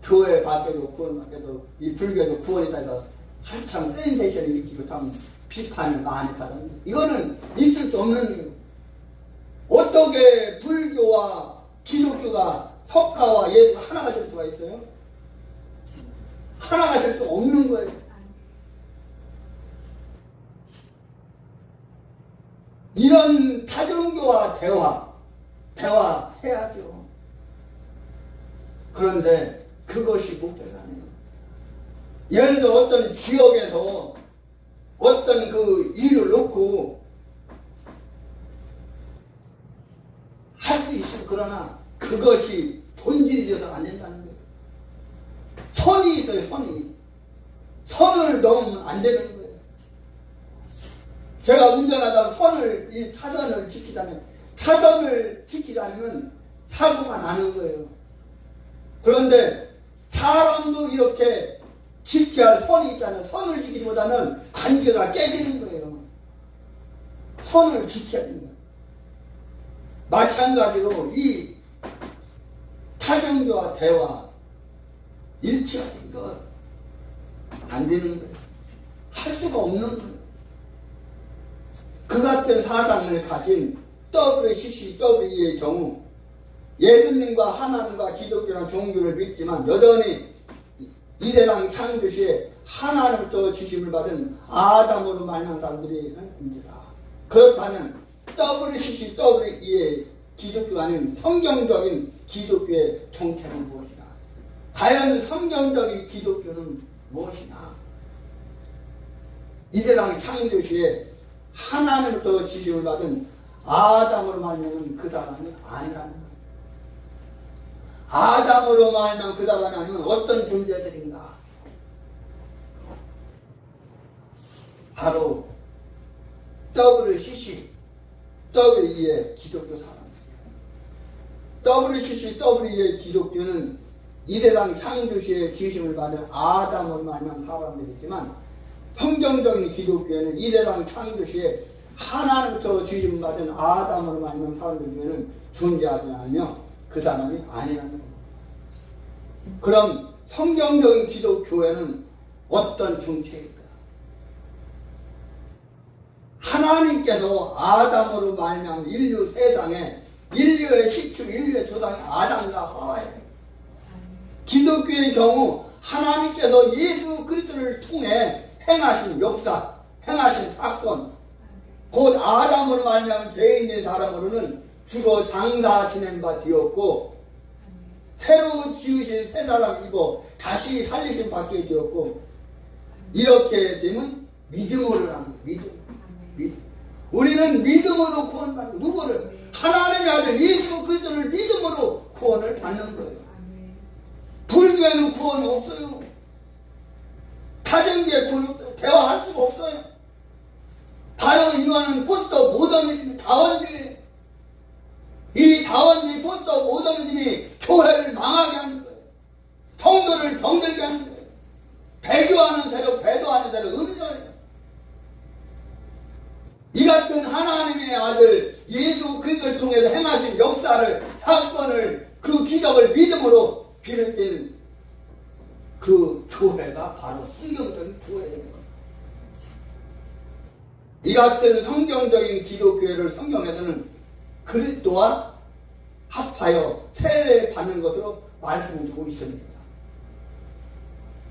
교회 밖에도 구원받게도 이 불교도 구원이다 해서 한참 센세이션을 일으키고 참 비판을 많이 받았는데, 이거는 있을 수 없는 일이에요. 어떻게 불교와 기독교가 석가와 예수가 하나가 될 수가 있어요? 하나가 될 수 없는 거예요. 이런 타종교와 대화해야죠. 그런데 그것이 목표가 아니에요. 예를 들어 어떤 지역에서 어떤 그 일을 놓고 할 수 있어요. 그러나 그것이 본질이 되어서 안 된다는 거예요. 선이 있어요. 선을 넘으면 안 되는 거예요. 제가 운전하다가 이 차선을 지키지 않으면 사고가 나는 거예요. 그런데 사람도 이렇게 지켜야 할 선이 있잖아요. 선을 지키지 못하면 관계가 깨지는 거예요. 선을 지켜야 됩니다. 마찬가지로 이 타종교와 대화, 일치가 된 거 안 되는 거예요. 할 수가 없는 거예요. 그 같은 사상을 가진 WCCW의 경우 예수님과 하나님과 기독교라는 종교를 믿지만 여전히 이 세상 창조시에 하나님부터 지심을 받은 아담으로 말미암은 사람들이 문제다. 그렇다면 WCCW의 기독교가 아닌 성경적인 기독교의 정체는 무엇이냐? 과연 성경적인 기독교는 무엇이냐? 이 세상 창조시에 하나님부터 지심을 받은 아담으로 말미암은 그 사람이 아니라는 거예요. 아담으로 말미암은 그 사람이 아니면 어떤 존재들인가? 바로 WCCW의 기독교 사람들이에요. WCCW의 기독교는 이 세상 창조시에 지심을 받은 아담으로 말미암은 사람들이지만 성경적인 기독교에는 이 세상 창조시에 하나님부터 지심 받은 아담으로 말미암은 사람들 중에는 존재하지 않으며 그 사람이 아니라는 겁니다. 그럼 성경적인 기독교회는 어떤 정체일까? 하나님께서 아담으로 말미암은 인류 세상에 인류의 시추, 인류의 조상이 아담과 하와예요. 기독교의 경우 하나님께서 예수 그리스도를 통해 행하신 역사, 행하신 사건, 곧 아담으로 말미암은 죄인된 사람으로는 죽어 장사 지낸 바 되었고 새로 지으신 새 사람이고 다시 살리신 받게 되었고 이렇게 되면 믿음으로 하는 거예요. 믿음. 우리는 믿음으로 구원받는 누구를? 하나님의 아들 예수 그리스도를 믿음으로 구원을 받는 거예요. 불교에는 구원이 없어요. 타종교에 구원이 없어요. 대화할 수가 없어요. 바로 이거는 포스터 모더니즘 다원주의예요. 이 다원주의 포스터 모더니즘이 교회를 망하게 하는 거예요. 성도를 병들게 하는 거예요. 배교하는 대로 배도하는 대로 음서예요. 이 같은 하나님의 아들 예수 그리스도를 통해서 행하신 역사를 사건을 비롯된 그 교회가 바로 성경적인 교회예요. 이 같은 성경적인 기독교회를 성경에서는 그리스도와 합하여 세례받는 것으로 말씀을 주고 있습니다.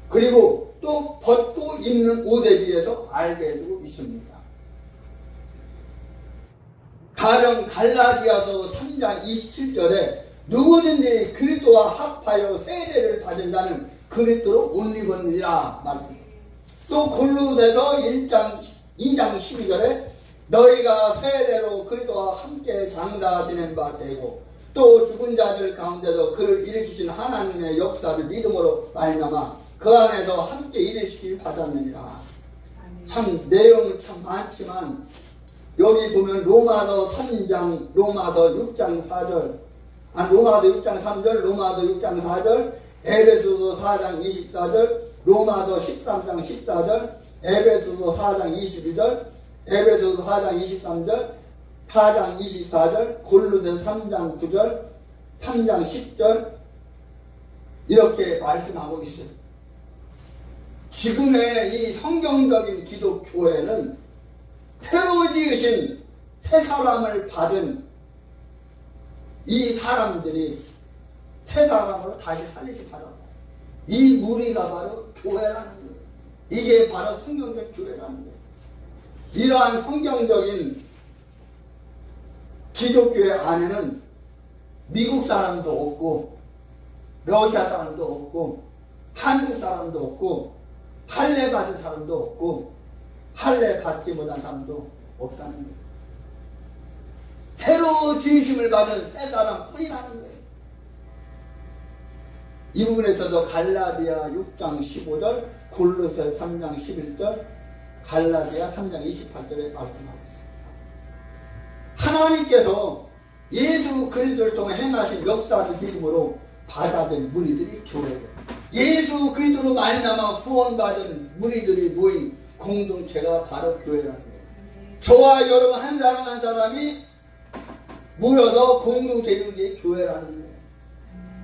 그리고 또 벗고 입는 우대기에서 알게 해주고 있습니다. 가령 갈라디아서 3장 27절에 누구든지 그리스도와 합하여 세례를 받은 자는 그리스도로 옷 입었느니라 말씀입니다. 또 골로새서 2장 12절에 너희가 세례로 그리스도와 함께 장사 지낸 바 되고 또 죽은 자들 가운데서 그를 일으키신 하나님의 역사를 믿음으로 말미암아 그 안에서 함께 일으키길 받았느니라. 참 내용은 참 많지만 여기 보면 로마서 3장, 로마서 6장 4절, 로마서 6장 3절, 로마서 6장 4절, 에베소서 4장 24절, 로마서 13장 14절, 에베소서 4장 22절, 에베소서 4장 23절, 4장 24절, 골로새 3장 9절, 3장 10절 이렇게 말씀하고 있어요. 지금의 이 성경적인 기독교회는 새로 지으신 새 사람을 받은 이 사람들이 새 사람으로 다시 살리시 바랍니다. 이 무리가 바로 교회라는 거예요. 이게 바로 성경적 교회라는 거예요. 이러한 성경적인 기독교회 안에는 미국 사람도 없고 러시아 사람도 없고 한국 사람도 없고 할례 받은 사람도 없고 할례 받지 못한 사람도 없다는 거예요. 새로 지으심을 받은 새 사람 뿐이라는 거예요. 이 부분에서도 갈라디아 6장 15절, 골로새 3장 11절, 갈라디아 3장 28절에 말씀하고 있습니다. 하나님께서 예수 그리스도를 통해 행하신 역사를 믿음으로 받아들인 무리들이 교회예요. 예수 그리스도로 말미암아 구원받은 무리들이 모인 공동체가 바로 교회라는 거예요. 저와 여러분 한 사람 한 사람이 모여서 공동체 이루는 게 교회라는 거예요.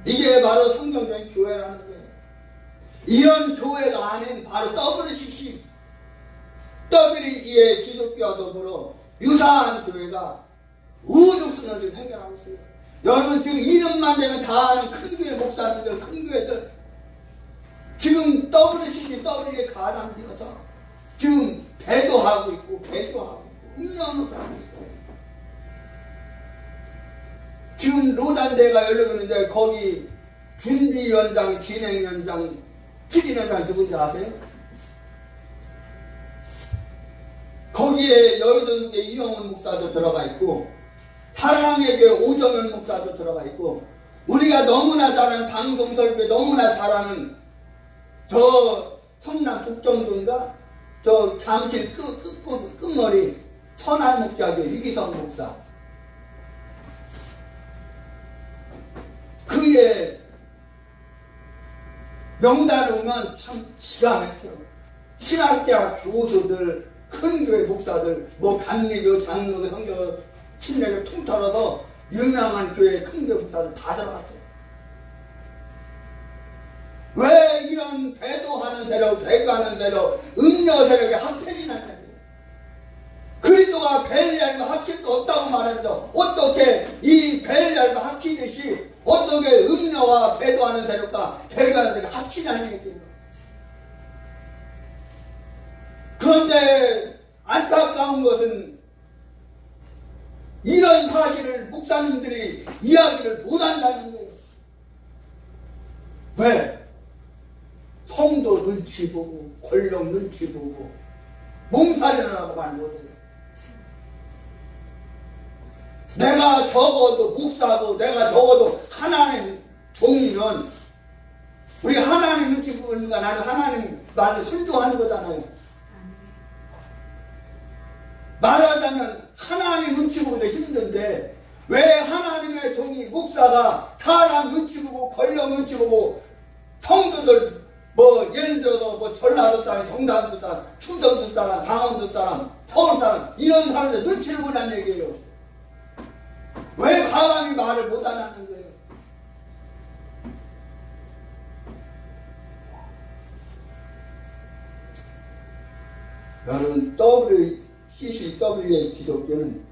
이게 바로 성경적인 교회라는 거예요. 이런 교회가 아닌 바로 WCC, WE의 기독교와 더불어 유사한 교회가 우주순환을 해결하고 있어요. 여러분 지금 이름만 되면 다 아는 큰 교회 목사님들, 큰 교회들 지금 WCC, WE에 가담되어서 지금 배도하고 있고 배도하고 있고 운영을 하고 있어요. 지금 로단대가 열리고 있는데 거기 준비위원장, 진행위원장, 추진위원장 누군지 아세요? 거기에 여의도에 이영훈 목사도 들어가 있고 사랑에게 오정현 목사도 들어가 있고 우리가 너무나 잘하는 방송설교 너무나 잘하는 저 성남 북정도인가 저 잠실 끝머리 선한 목자죠. 유기성 목사. 그의 명단을 보면 참 기가 막혀요. 신학대학 교수들, 큰 교회 목사들, 뭐 감리교, 장로교, 성교, 침례교 통틀어서 유명한 교회 큰 교회 목사들 다 들어갔어요. 왜 이런 배도하는 세력, 배교하는 세력, 음료 세력이 합해지느냐. 그리스도가 벨리알과 합칠 수 없다고 말하면서 어떻게 이 벨리알과 합치듯이 어떻게 음료와 배도하는 세력과 배교하는 세력이 합치냐는 얘기예요. 그런데 안타까운 것은 이런 사실을 목사님들이 이야기를 못한다는 거예요. 왜? 성도 눈치 보고 권력 눈치 보고 몸살이나 하고 말 못해요. 내가 적어도 목사고 내가 적어도 하나님 종이면 우리 하나님 눈치 보니까 나는 하나님 말을 순종하는 거잖아요. 말하자면 하나님 눈치 보기도 힘든데 왜 하나님의 종이 목사가 사람 눈치 보고 권력 눈치 보고 성도들 뭐 예를 들어서 뭐 전라도 사람, 경상도 사람, 충청도 사람, 강원도 사람, 서울 사람 이런 사람들 눈치를 보라는 얘기예요. 왜 사람이 말을 못하는 거예요? 너는 CCW의 기독교는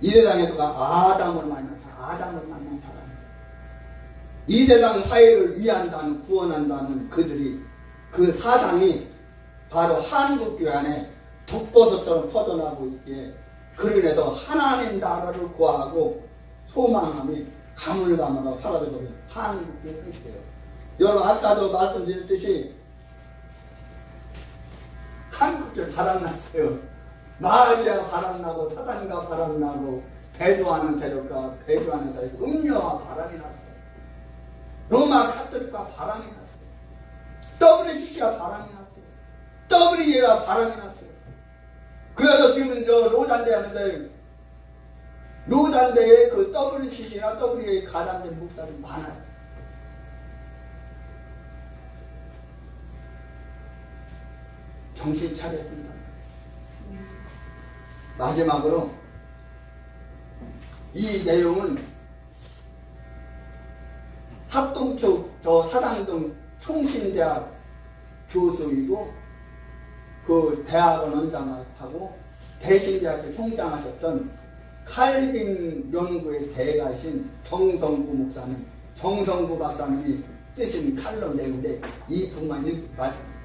이 세상에서가 아담을 만난 사람. 이 세상 사회를 위한다는, 구원한다는 그들이, 그 사상이 바로 한국교회 안에 독버섯처럼 퍼져나고 있기에, 그러면서 하나님 나라를 구하고 소망함이 가물가물하고 사라져버린 한국교회가 있어요. 여러분, 아까도 말씀드렸듯이 한국교회 바람났어요. 마귀와 바람나고 사단과 바람나고 배도하는 세력과 배도하는 세력, 음료와 바람이 났어요. 로마 카톨릭과 바람이 났어요. WCC와 바람이 났어요. WE와 바람이 났어요. 그래서 지금 저 로잔대 하는데, 로잔대에 그 WCC나 WE에 가담된 목사들이 많아요. 정신 차려야 된다. 마지막으로 이 내용은 합동초 저 사당동 총신대학 교수이고 그 대학원 원장하고 대신대학교 총장하셨던 칼빈 연구의 대가이신 정성구 목사님, 정성구 박사님이 쓰신 칼럼 내용인데 이 부분만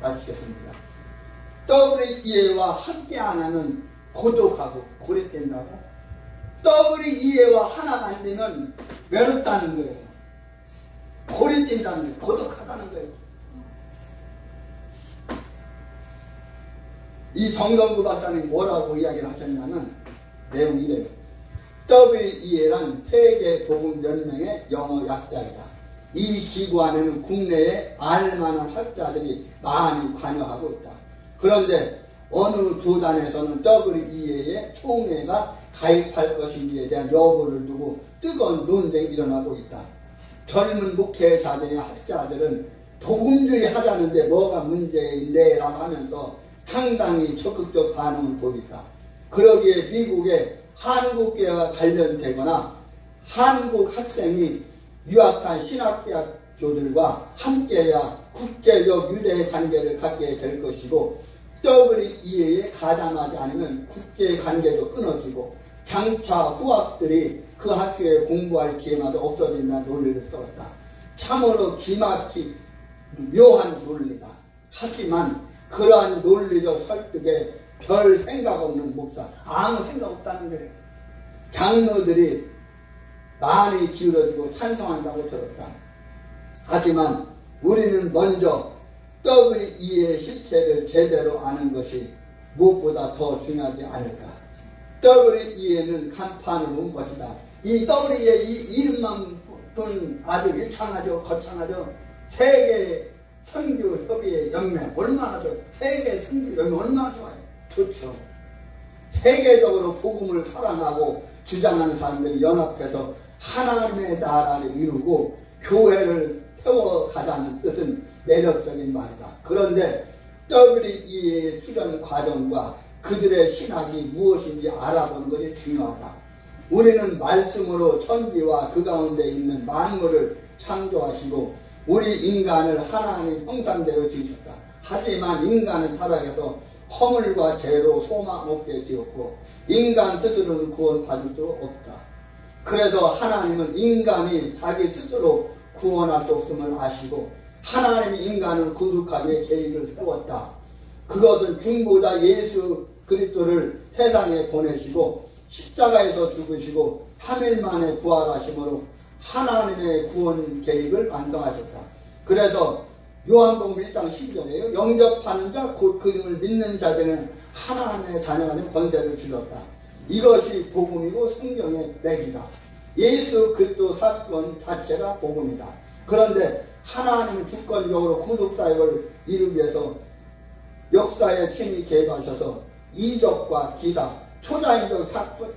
마치겠습니다. WEA와 함께 안 하면 고독하고 고립된다고? WEA와 하나가 안 되면 외롭다는 거예요. 고립된다는 거예요. 고독하다는 거예요. 이 정성구 박사님이 뭐라고 이야기를 하셨냐면 내용이 이래요. WEA란 세계복음연맹의 영어 약자이다. 이 기구 안에는 국내에 알만한 학자들이 많이 관여하고 있다. 그런데 어느 교단에서는 WEA의 총회가 가입할 것인지에 대한 여부를 두고 뜨거운 논쟁이 일어나고 있다. 젊은 목회자들이나 학자들은 복음주의 하자는데 뭐가 문제인데 라고 하면서 상당히 적극적 반응을 보인다. 그러기에 미국의 한국교회와 관련되거나 한국 학생이 유학한 신학대학교들과 함께해야 국제적 유대 관계를 갖게 될 것이고, WEA에 가담하지 않으면 국제 관계도 끊어지고 장차 후학들이 그 학교에 공부할 기회마저 없어진다는 논리를 써왔다. 참으로 기막히 묘한 논리다. 하지만 그러한 논리적 설득에 별 생각 없는 목사, 아무 생각 없다는 거예요. 장로들이 많이 기울어지고 찬성한다고 들었다. 하지만 우리는 먼저 WEA의 실체를 제대로 아는 것이 무엇보다 더 중요하지 않을까. WEA는 간판으로 온 것이다. 이 WEA 이 이름만 본 아주 유창하죠. 거창하죠. 세계 선교협의회 연맹 얼마나 좋아요. 세계 선교연맹 얼마나 좋아요. 좋죠. 세계적으로 복음을 사랑하고 주장하는 사람들이 연합해서 하나님의 나라를 이루고 교회를 세워가자는 뜻은 매력적인 말이다. 그런데 WEA의 출현 과정과 그들의 신학이 무엇인지 알아보는 것이 중요하다. 우리는 말씀으로 천지와 그 가운데 있는 만물을 창조하시고 우리 인간을 하나님의 형상대로 지으셨다. 하지만 인간은 타락해서 허물과 죄로 소망 없게 되었고 인간 스스로는 구원받을 수 없다. 그래서 하나님은 인간이 자기 스스로 구원할 수 없음을 아시고 하나님이 인간을 구속하기 위해 계획을 세웠다. 그것은 중보자 예수 그리스도를 세상에 보내시고 십자가에서 죽으시고 3일 만에 부활하심으로 하나님의 구원 계획을 완성하셨다. 그래서 요한복음 1장 12절에요. 영접하는 자 곧 그님을 믿는 자들은 하나님의 자녀가 된 권세를 주셨다. 이것이 복음이고 성경의 맥이다. 예수 그리스도 사건 자체가 복음이다. 그런데 하나님은 주권적으로 구속사역을 이루기 위해서 역사에 친히 개입하셔서 이적과 기사, 초자연적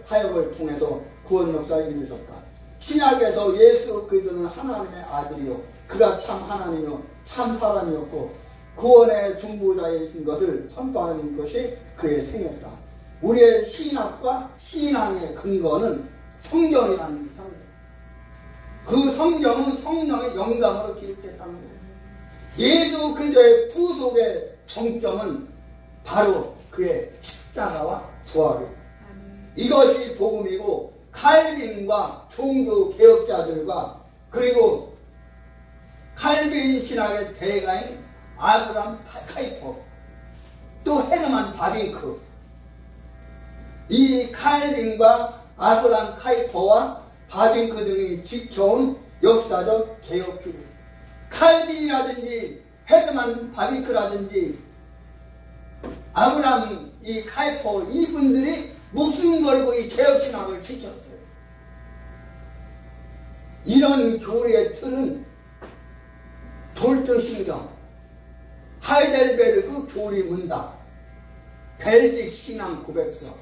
사역을 통해서 구원 역사를 이루셨다. 신약에서 예수 그리스도는 하나님의 아들이요 그가 참 하나님이요 참 사람이었고 구원의 중보자이신 것을 선포하는 것이 그의 생애다. 우리의 신학과 신앙의 근거는 성경이라는 것입니다. 그 성경은 성령의 영감으로 기록됐다는 거예요. 예수 그리스도의 구속의 정점은 바로 그의 십자가와 부활이에요. 이것이 복음이고 칼빈과 종교 개혁자들과 그리고 칼빈 신학의 대가인 아브람 카이퍼 또 헤르만 바빙크 이 칼빈과 아브람 카이퍼와 바빙크 등이 지켜온 역사적 개혁주의 칼빈이라든지 헤르만 바빙크라든지 아브람 이 카이퍼 이분들이 목숨 걸고 이 개혁신학을 지켰어요. 이런 교리의 틀은 돌트신경, 하이델베르그 교리문답, 벨직 신앙고백서,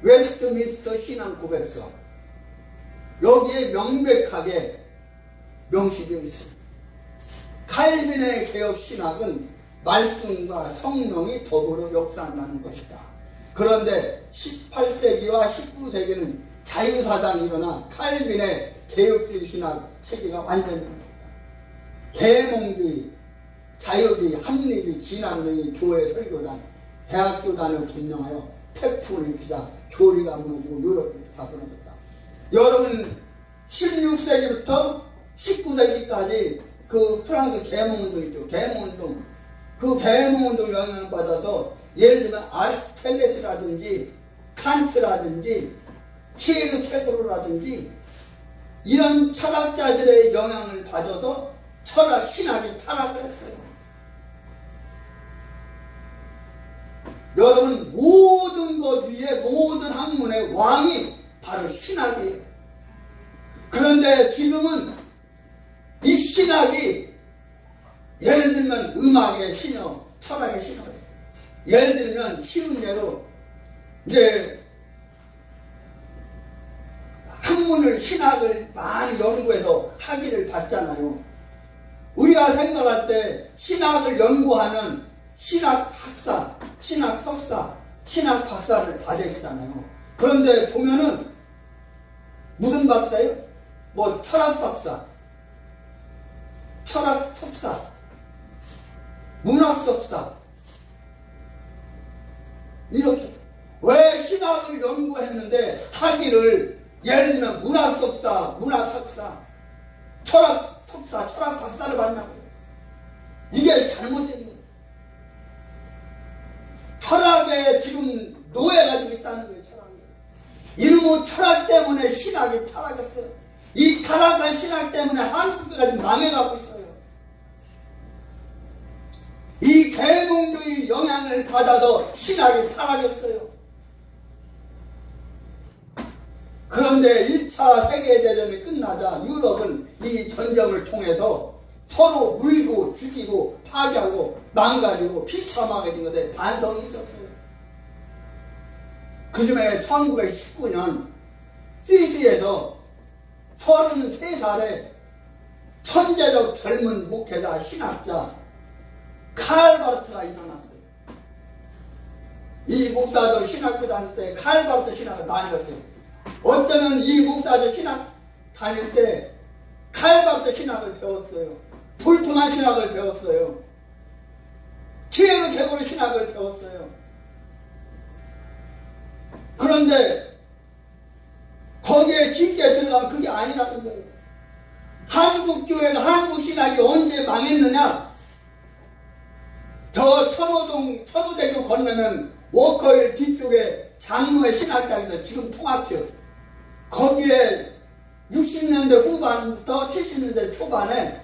웨스트민스터 신앙고백서 여기에 명백하게 명시되어 있습니다. 칼빈의 개혁신학은 말씀과 성령이 더불어 역사한다는 것이다. 그런데 18세기와 19세기는 자유사당이 일어나 칼빈의 개혁주의 신학 체계가 완전히 됩니다. 계몽주의, 자유주의, 합리주의, 진화주의, 교회 설교단, 대학교단을 점령하여 태풍을 일으키자 교리가 무너지고 유럽이 다 무너졌다. 여러분 16세기부터 19세기까지 그 프랑스 계몽운동 있죠. 계몽운동. 그 계몽운동 영향을 받아서 예를 들면 아리스텔레스라든지 칸트라든지 피에르 케도르라든지 이런 철학자들의 영향을 받아서 철학, 신학이 타락을 했어요. 여러분 모든 것 위에 모든 학문의 왕이 바로 신학이에요. 그런데 지금은 이 신학이 예를 들면 음악의 신여, 철학의 신여 예를 들면 쉬운 예로 이제 학문을 신학을 많이 연구해서 학위를 받잖아요. 우리가 생각할 때 신학을 연구하는 신학학사, 신학석사, 신학박사를 받으시잖아요. 그런데 보면은 무슨 박사예요? 뭐 철학박사, 철학석사, 문학석사 이렇게 왜 신학을 연구했는데 학위를 예를 들면 문학석사, 문학학사, 철학석사, 철학박사를 받냐고요. 이게 잘못된 거예요. 철학에 지금 노예가 되고 있다는 거예요. 철학이. 이러고 철학 때문에 신학이 타락했어요. 이 타락한 신학 때문에 한국가 지금 망해가고 있어요. 이 계몽주의 영향을 받아서 신학이 타락했어요. 그런데 1차 세계대전이 끝나자 유럽은 이 전쟁을 통해서 서로 물고 죽이고 파괴하고 망가지고 비참하게 된 것에 반성이 있었어요. 그 즈음에 1919년 스위스에서 33살의 천재적 젊은 목회자 신학자 칼 바르트가 일어났어요. 이 목사도 신학교 다닐 때 칼 바르트 신학을 많이 했어요. 어쩌면 이 목사도 신학 다닐 때 칼 바르트 신학을 배웠어요. 볼트만 신학을 배웠어요. 피에르 게고르 신학을 배웠어요. 그런데 거기에 깊게 들어가면 그게 아니라는 거예요. 한국교회가 한국신학이 언제 망했느냐? 저 천호대교 건너면 워커힐 뒤쪽에 장로의 신학장에서 지금 통합교 거기에 60년대 후반부터 70년대 초반에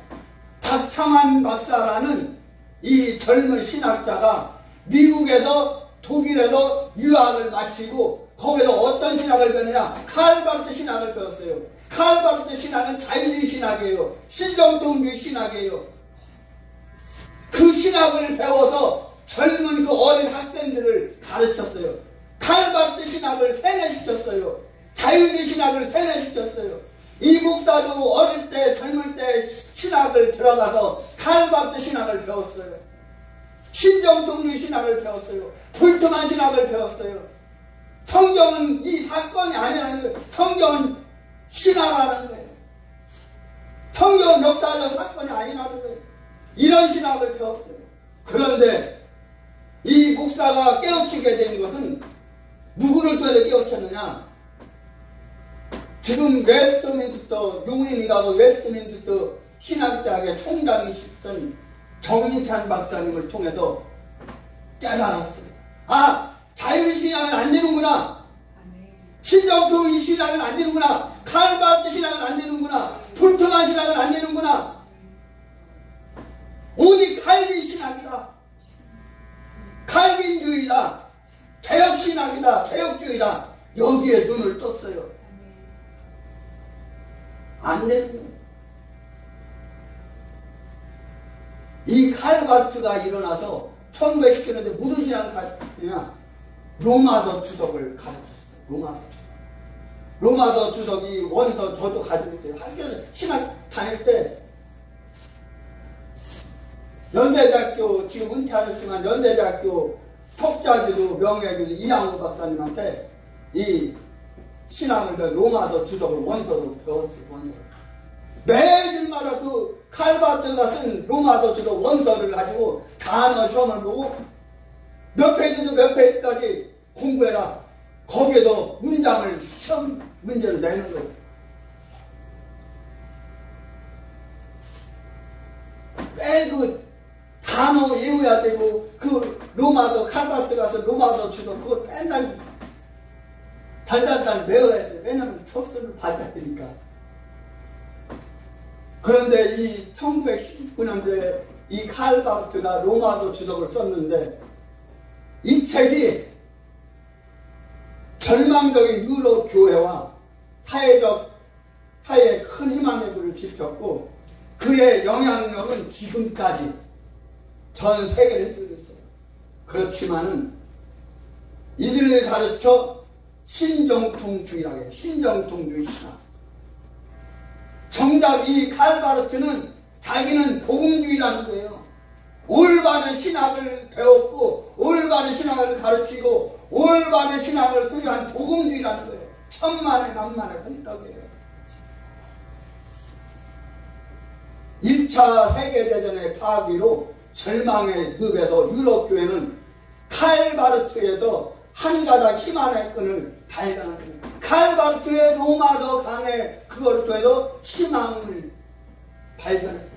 박창환 박사라는 이 젊은 신학자가 미국에서 독일에서 유학을 마치고 거기서 어떤 신학을 배우느냐? 칼 바르트 신학을 배웠어요. 칼 바르트 신학은 자유주의 신학이에요. 신정통주의 신학이에요. 그 신학을 배워서 젊은 그 어린 학생들을 가르쳤어요. 칼 바르트 신학을 세뇌시켰어요. 자유주의 신학을 세뇌시켰어요. 이 목사도 어릴 때 젊을 때 신학을 들어가서 칼 바르트 신학을 배웠어요. 신정통주의 신학을 배웠어요. 볼트만 신학을 배웠어요. 성경은 이 사건이 아니라는 거예요. 성경은 신화라는 거예요. 성경은 역사적 사건이 아니라는 거예요. 이런 신학을 배웠어요. 그런데 이 목사가 깨우치게 된 것은 누구를 통해서 깨우쳤느냐? 지금 웨스트민스터 용인이라고 웨스트민스터 신학대학의 총장이셨던 정인찬 박사님을 통해서 깨달았어요. 아, 자유신앙은 안 되는구나. 신정토의 신앙은 안 되는구나. 칼바르트 신앙은 안 되는구나. 불트만 신앙은 안 되는구나. 오직 칼빈 신학이다. 칼빈주의다. 개혁신학이다. 개혁주의다. 여기에 눈을 떴어요. 안 되는 거예요. 이 칼바르트가 일어나서 1910년대 무슨 신앙을 가르쳤느냐? 로마서 주석을 가르쳤어요. 로마서 주석이 원서 저도 가지고 있어요. 학교 신학 다닐 때 연대대학교 지금 은퇴하셨지만 연대대학교 석자기도 명예기도 이양호 박사님한테 이 신앙을 로마서 주석을 원서로 배웠어요. 원서로. 매일마다 그 칼바르트가 쓴 로마서 주석 원서를 가지고 단어 시험을 보고 몇 페이지도 몇 페이지까지 공부해라. 거기에서 문장을 시험 문제를 내는 거예요. 매일 그 단어 외워야 되고 그 로마서 칼바르트가 쓴 로마서 주석 그걸 맨날 달달달 외워야 돼요. 왜냐면 접수를 받아야 되니까. 그런데 이 1919년도에 이 칼바르트가 로마서 주석을 썼는데 이 책이 절망적인 유럽 교회와 사회에 큰 희망의 불을 지폈고 그의 영향력은 지금까지 전 세계를 휘둘렀어요. 그렇지만은 이들을 가르쳐 신정통주의라고 해요. 신정통주의 신학. 정작 이 칼바르트는 자기는 복음주의라는 거예요. 올바른 신학을 배웠고 올바른 신학을 가르치고 올바른 신학을 소유한 복음주의라는 거예요. 천만의 만만의 공덕이에요. 1차 세계대전의 파기로 절망의 늪에서 유럽교회는 칼바르트에서 한 가닥 희망의 끈을 발견하게 됩니다. 칼바르트의 로마서 강해 그걸 통해서 희망을 발견했어요.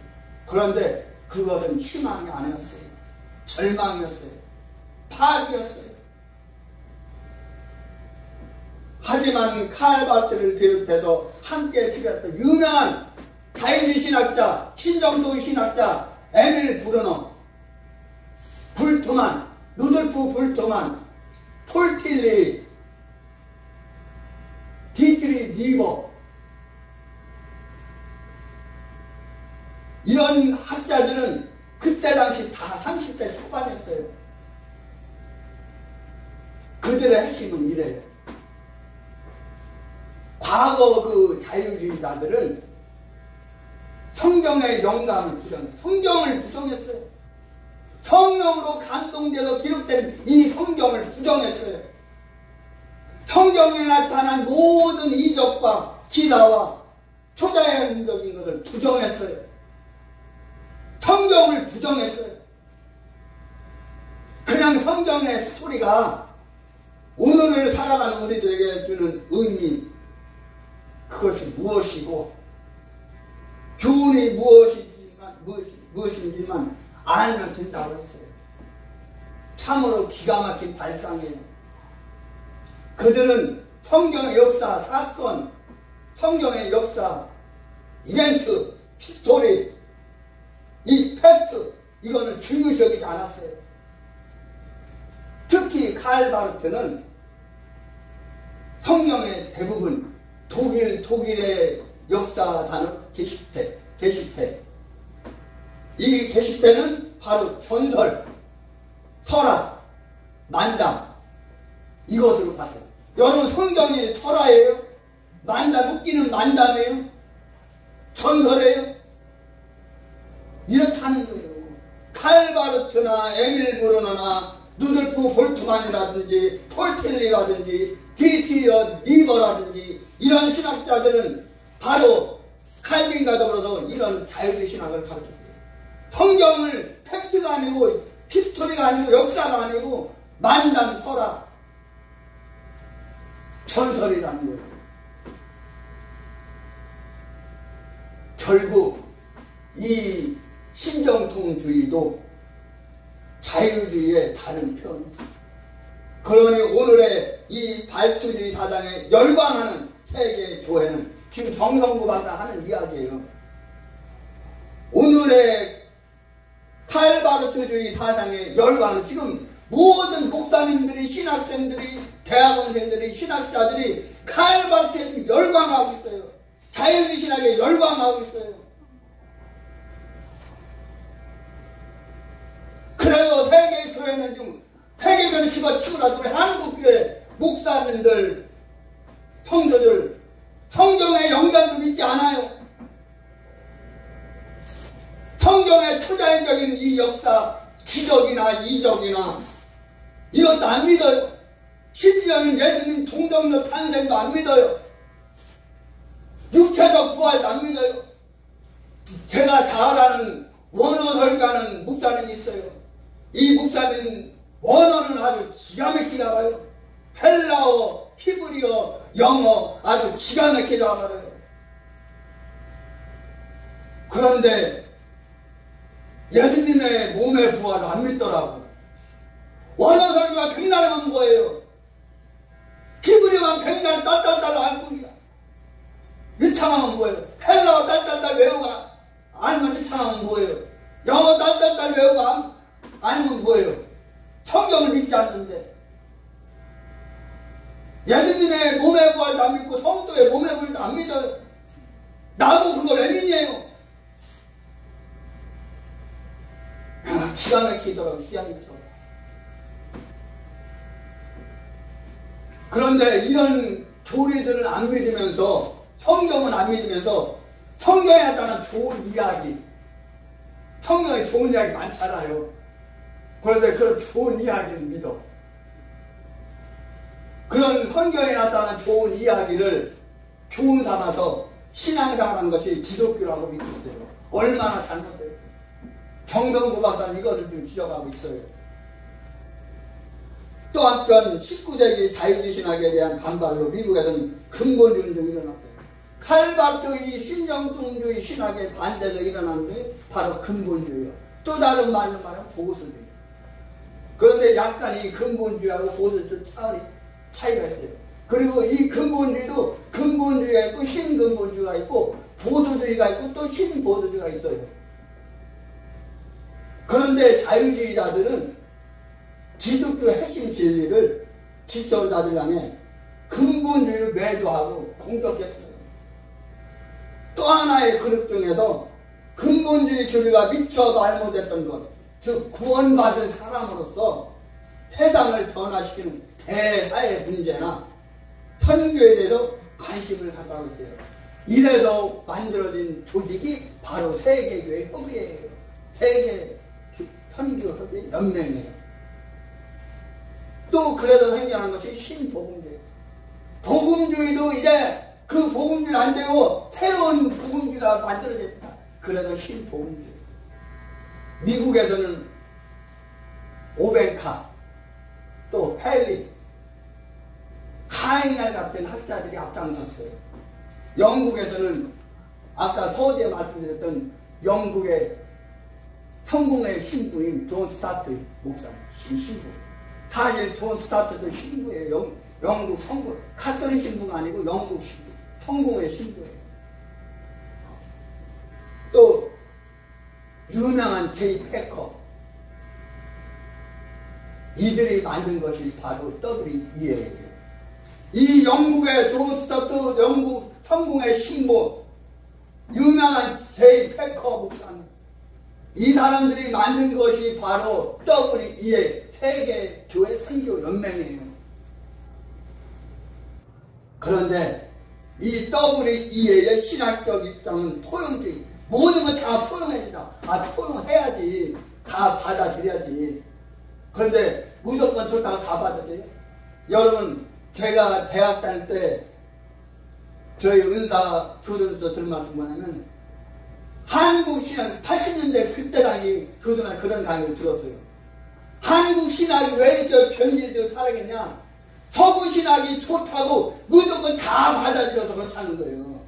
그런데 그것은 희망이 아니었어요. 절망이었어요. 파기였어요. 하지만 칼바르트를 비롯해서 함께 출연했던 유명한 자유주의 신학자, 신정도의 신학자 에밀 브루너, 불트만, 루돌프 불트만, 폴틸리, 디트리 니버 이런 학자들은 그때 당시 다 30대 초반이었어요. 그들의 핵심은 이래요. 과거 그 자유주의자들은 성경의 영감을 부정했어요. 성경을 부정했어요. 성령으로 감동되어 기록된 이 성경을 부정했어요. 성경에 나타난 모든 이적과 기사와 초자연적인 것을 부정했어요. 성경을 부정했어요. 그냥 성경의 스토리가 오늘을 살아가는 우리들에게 주는 의미, 그것이 무엇이고 교훈이 무엇인지만 알면 된다고 했어요. 참으로 기가 막힌 발상이에요. 그들은 성경의 역사, 사건, 성경의 역사, 이벤트, 스토리, 이 팩트, 이거는 중요시 여기지 않았어요. 특히 칼바르트는 성경의 대부분 독일의 역사 단어 게시테. 이 게시테는 바로 전설, 설화, 만담 이것으로 봤어요. 여러분 성경이 설화예요? 만담, 웃기는 만담이에요? 전설이에요? 이렇다는 거예요. 칼바르트나 에밀 브루너나 루돌프 볼트만이라든지 폴틸리라든지 디티어 리버라든지 이런 신학자들은 바로 칼빈과 더불어서 이런 자유주의 신학을 가르쳤어요. 성경을 팩트가 아니고 히스토리가 아니고 역사가 아니고 만담 설화 전설이라는 거예요. 결국 이 신정통주의도 자유주의의 다른 표현이죠. 그러니 오늘의 이 발주주의 사상에 열광하는 세계 교회는 지금 정성구 박사 하는 이야기예요. 오늘의 칼바르트주의 사상에 열광하는 지금 모든 목사님들이, 신학생들이, 대학원생들이, 신학자들이 칼바르트에 열광하고 있어요. 자유주의 신학에 열광하고 있어요. 그래서 세계교회는 지금 세계교회 집어치우라도 우리 한국교회 목사님들, 성도들 성경의 영감도 믿지 않아요. 성경의 초자연적인 이 역사, 기적이나 이적이나 이것도 안 믿어요. 심지어는 예수님 동정녀 탄생도 안 믿어요. 육체적 부활도 안 믿어요. 제가 잘 아는 원어 설교하는 목사님이 있어요. 이 목사님 원어는 아주 기가 막히게 알아요. 헬라어, 히브리어, 영어 아주 기가 막히게 알아요. 그런데 예수님의 몸의 부활을 안 믿더라고. 원어 설교가 백날 한 거예요. 히브리어만 백날 딸딸딸 알고 유창하면 뭐예요? 헬라어 딸딸딸 외우고 알면 유창하면 뭐예요? 영어 딸딸딸 외우고 알면 뭐예요? 성경을 믿지 않는데 예수님의 몸의 부활도 안 믿고 성도의 몸의 부활도 안 믿어요. 나도 그걸 왜 믿냐요? 기가 막히더라고. 희한히처럼. 그런데 이런 교리들을 안 믿으면서, 성경은 안 믿으면서 성경에 나타난 좋은 이야기, 성경에 좋은 이야기 많잖아요. 그런데 그런 좋은 이야기를 믿어. 그런 성경에 나타난 좋은 이야기를 교훈 삼아서 신앙생활하는 것이 기독교라고 믿고 있어요. 얼마나 잘못돼요. 정성구 박사는 이것을 좀 지적하고 있어요. 또 한편 19세기 자유주의 신학에 대한 반발로 미국에서는 근본주의 운동이 일어났어요. 칼바르트의 신정통주의 신학에 반대해서 일어나는 게 바로 근본주의예요. 또 다른 말로 말하면 보수주의. 그런데 약간 이 근본주의하고 보수주의 차이가 있어요. 그리고 이 근본주의도 근본주의가 있고 신근본주의가 있고 보수주의가 있고 또 신보수주의가 있어요. 그런데 자유주의자들은 기독교 핵심 진리를 지켜자들 향해 근본주의를 매도하고 공격했어요. 또 하나의 그룹 중에서 근본주의 교리가 미처 말 못했던 것, 즉 구원받은 사람으로서 세상을 변화시키는 대화의 문제나 선교에 대해서 관심을 갖다고 있어요. 이래서 만들어진 조직이 바로 세계교회 협의회예요. 세계 선교협의 연맹이에요. 또 그래서 생겨난 것이 신복음주의. 복음주의도 이제 그 복음주의 안 되고 새로운 복음주의가 만들어졌다. 그래서 신복음주의. 미국에서는 오벤카, 또 헬리, 카이날 같은 학자들이 앞장섰어요. 영국에서는 아까 서두에 말씀드렸던 영국의 성공의 신부인 존 스타트 목사님, 신부. 사실 존 스타트도 신부예요. 영국 성공, 카톨릭 신부가 아니고 영국 신부, 성공의 신부예요. 또 유명한 제이 패커, 이들이 만든 것이 바로 WEA예요. 이 영국의 존 스타트, 영국 성공의 신부, 유명한 제이 패커 목사님, 이 사람들이 만든 것이 바로 WEA, 세계 교회 선교 연맹이에요. 그런데 이 WEA의 신학적 입장은 포용주의. 모든 건 다 포용해야지. 포용해야지. 다 받아들여야지. 그런데 무조건 좋다고 다 받아들여요. 여러분, 제가 대학 다닐 때 저희 은사 교도소에서 들은 말씀 뭐냐면 한국 신학 80년대 그때 당시 교도나 그런 강의를 들었어요. 한국 신학이 왜 이렇게 변질되어 살아겠냐? 서구 신학이 좋다고 무조건 다 받아들여서 그렇다는 거예요.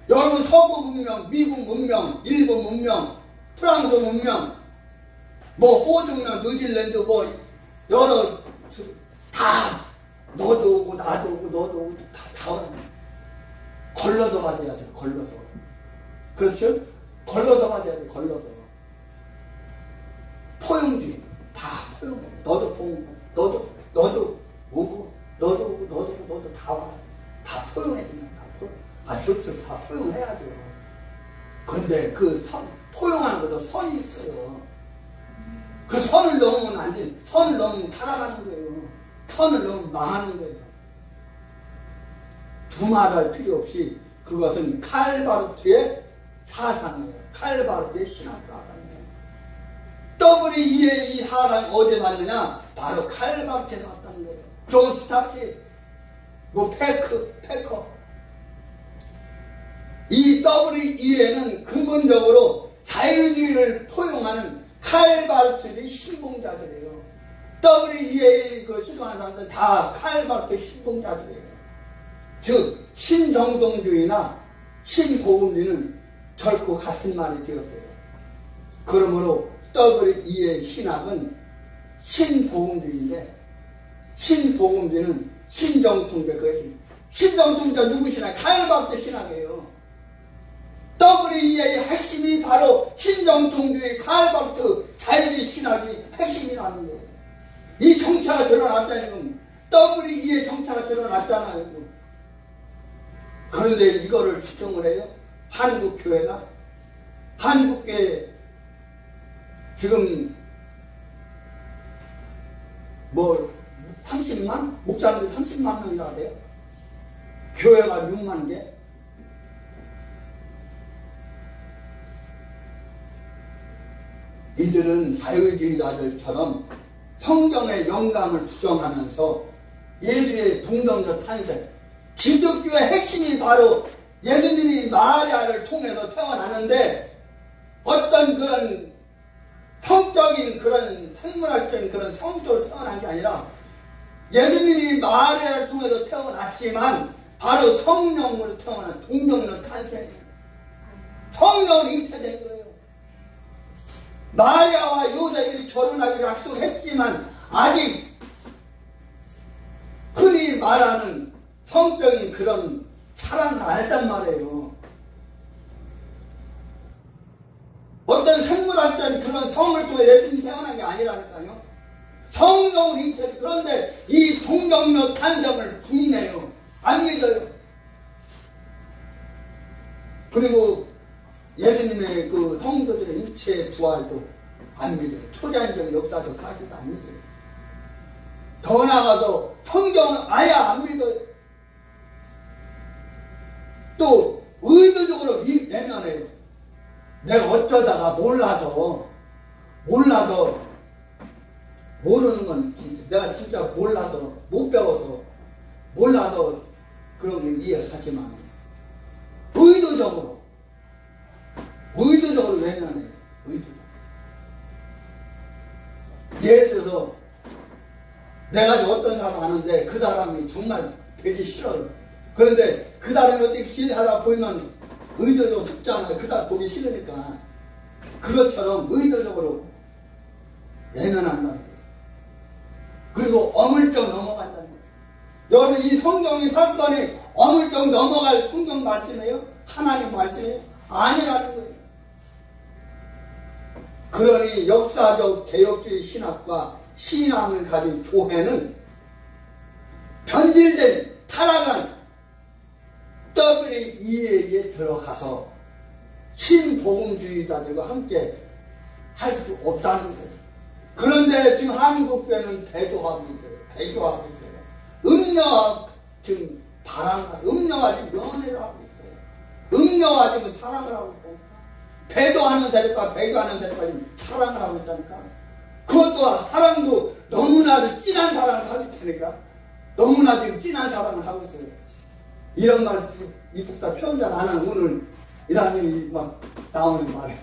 여러분 서구 문명, 미국 문명, 일본 문명, 프랑스 문명, 뭐 호주나 뉴질랜드 뭐 여러 다 너도 오고 나도 오고 너도 오고 다 걸러서 받아야죠. 걸러서. 그렇죠? 걸러서 받아야 돼. 걸러서. 포용주의 다 포용해. 너도 포용. 너도 오고 너도 다 와. 다 포용해. 그냥 다 포용. 아 좋죠. 다 포용해야죠. 근데 그 포용하는 것도 선이 있어요. 그 선을 넘으면 안 돼. 선을 넘으면 타락하는 거예요. 선을 넘으면 망하는 거예요. 두말할 필요 없이 그것은 칼바르트의 사상이에요. 칼바르트의 신학 사상이에요. WEA 이 사상이 어디서 왔느냐? 바로 칼바르트에서 왔다는 거예요. 존 스타트, 뭐 페커. 이 WEA는 근본적으로 자유주의를 포용하는 칼바르트의 신봉자들이에요. WEA 그 추종하는 사람들은 다 칼바르트의 신봉자들이에요. 즉 신정동주의나 신복음주의는 결코 같은 말이 되었어요. 그러므로 WEA 신학은 신복음주의인데 신복음주의는 신정통자 그것이 신정통자 누구 신학? 칼바르트 신학이에요. WEA의 핵심이 바로 신정통주의 칼바르트 자유주의 신학이 핵심이라는 거예요. 이 정체가 드러났잖아요. WEA의 정체가 드러났잖아요. 그런데 이거를 추종을 해요. 한국교회가 한국교회 지금 뭐 30만? 목사님들 30만 명이나 돼요. 교회가 6만 개. 이들은 자유주의자들처럼 성경의 영감을 부정하면서 예수의 동정적 탄생, 기독교의 핵심이 바로 예수님이 마리아를 통해서 태어나는데 어떤 그런 성적인 그런 생물학적인 그런 성적으로 태어난 게 아니라 예수님이 마리아를 통해서 태어났지만 바로 성령으로 태어난 동정적 탄생이에요. 성령으로 잉태된 거예요. 마리아와 요셉이 결혼하기로 약속했지만 아직 흔히 말하는 성적인 그런 사랑을 안 했단 말이에요. 어떤 생물학적인 그런 성을 통해 예수님이 태어난 게 아니라니까요. 성령을 잉태해서 그런데 이 동정력 탄생을 부인해요. 안 믿어요. 그리고 예수님의 그 성도들의 육체의 부활도 안 믿어요. 초자연적 역사적 사실도 안 믿어요. 더 나아가서 성경은 아예 안 믿어요. 또 의도적으로 외면해요. 내가 어쩌다가 몰라서 모르는 건 내가 진짜 몰라서 못 배워서 몰라서 그런 걸 이해하지만 의도적으로 외면해요. 의도적으로. 예를 들어서 내가 어떤 사람 아는데 그 사람이 정말 되기 싫어요. 그런데 그 사람이 어떻게 길하다 보이면 의도적으로 습잖아요. 그 사람 보기 싫으니까. 그것처럼 의도적으로 외면한다는 거예요. 그리고 어물쩍 넘어간다는 거예요. 여러분 이 성경의 사건이 어물쩍 넘어갈 성경 말씀이에요? 하나님 말씀이에요? 아니라는 거예요. 그러니 역사적 개혁주의 신학과 신앙을 가진 교회는 변질된 타락한 WEA에 들어가서 신복음주의자들과 함께 할 수 없다는 거예요. 그런데 지금 한국교회는 대조하고 있어요. 음녀와 지금 음녀와 지금 연애를 하고 있어요. 음녀와 지금 사랑을 하고 있다니까. 배도하는 대로가 배교하는 대로가 지금 사랑을 하고 있다니까. 그것도 사랑도 너무나도 진한 사랑을 하고 있다니까. 너무나 지금 진한 사랑을 하고 있어요. 이런 말 입국사 표현자 나는 오늘 이 사람이 막 나오는 말에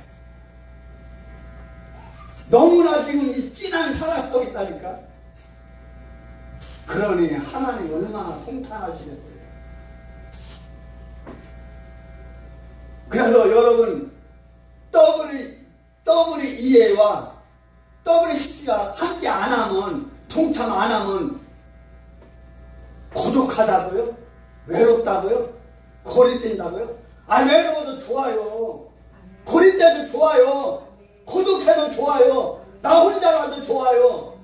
너무나 지금 이 진한 사랑하고 있다니까. 그러니 하나님 얼마나 통탄하시겠어요. 그래서 여러분 WEA와 WCC가 함께 안 하면, 통참 안 하면 고독하다고요? 외롭다고요? 고립된다고요? 외로워도 좋아요. 고립돼도 좋아요. 고독해도 좋아요. 나 혼자라도 좋아요.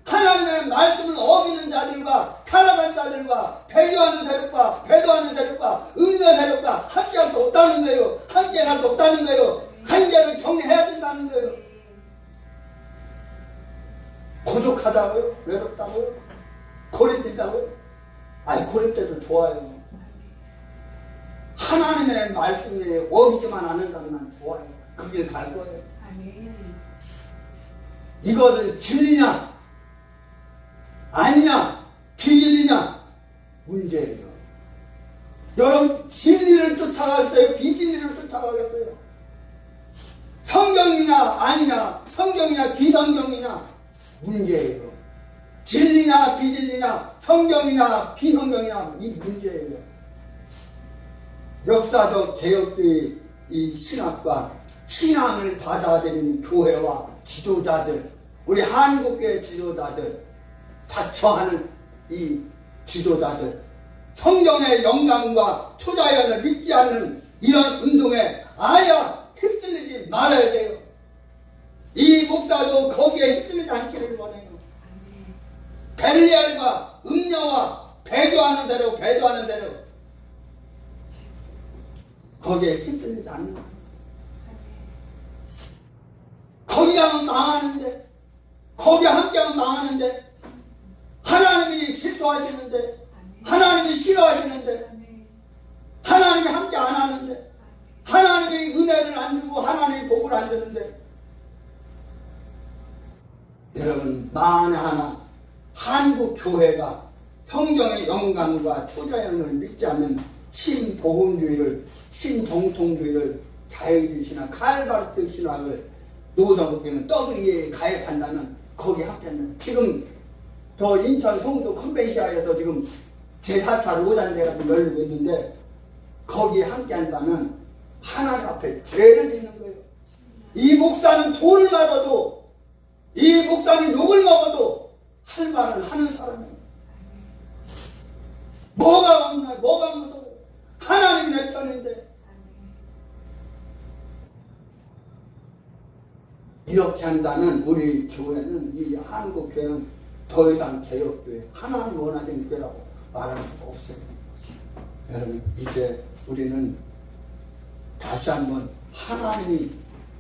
하나님의 말씀을 어기는 자들과 타락한 자들과 배교하는 세력과 배도하는 세력과 음녀 세력과 함께할 수 없다는 거예요. 함께할 수 없다는 거예요. 관계를 정리해야 된다는 거예요. 고독하다고요? 외롭다고요? 고립된다고요? 고립돼도 좋아요. 하나님의 말씀에 어기지만 않는다면 좋아요. 그 길 갈 거예요. 이것은 진리냐 아니냐 비진리냐 문제예요. 여러분 진리를 쫓아가겠어요? 비진리를 쫓아가겠어요? 성경이냐 아니냐, 성경이냐 비성경이냐 문제예요. 진리냐 비진리냐, 성경이냐 비성경이냐 이 문제예요. 역사적 개혁주의 이 신학과 신앙을 받아들이는 교회와 지도자들, 우리 한국교회 지도자들, 자처하는 이 지도자들, 성경의 영감과 초자연을 믿지 않는 이런 운동에 아예 휩쓸리지 말아야 돼요. 이 목사도 거기에 휩쓸리지 않기를 원해요. 벨리알과 음녀와 배교하는 대로 거기에 휩쓸리지 않는 거예요. 거기 하면 망하는데, 거기 함께하면 망하는데, 하나님이 질투하시는데, 하나님이 싫어하시는데, 하나님이 함께 안 하는데, 하나님이 은혜를 안 주고 하나님이 복을 안 주는데, 여러분 만에 하나 한국 교회가 성경의 영감과 초자연을 믿지 않는 신복음주의를, 신정통주의를, 자유주의 신학, 칼바르트 신학을 노사국회는 WEA에 가입한다면 거기 합했는. 지금 저 인천 송도 컨벤시아에서 지금 제4차 로잔대가 열리고 있는데 거기에 함께한다면 하나님 앞에 죄를 짓는 거예요. 이 목사는 돈을 받아도, 이 목사는 욕을 먹어도 할 말을 하는 사람이에요. 뭐가 없나, 뭐가 무서워요. 하나님 내 편인데. 이렇게 한다면 우리 교회는, 이 한국 교회는 더 이상 개혁교회, 하나님 원하시는 교회라고 말할 수가 없어요. 여러분 이제 우리는 다시 한번 하나님이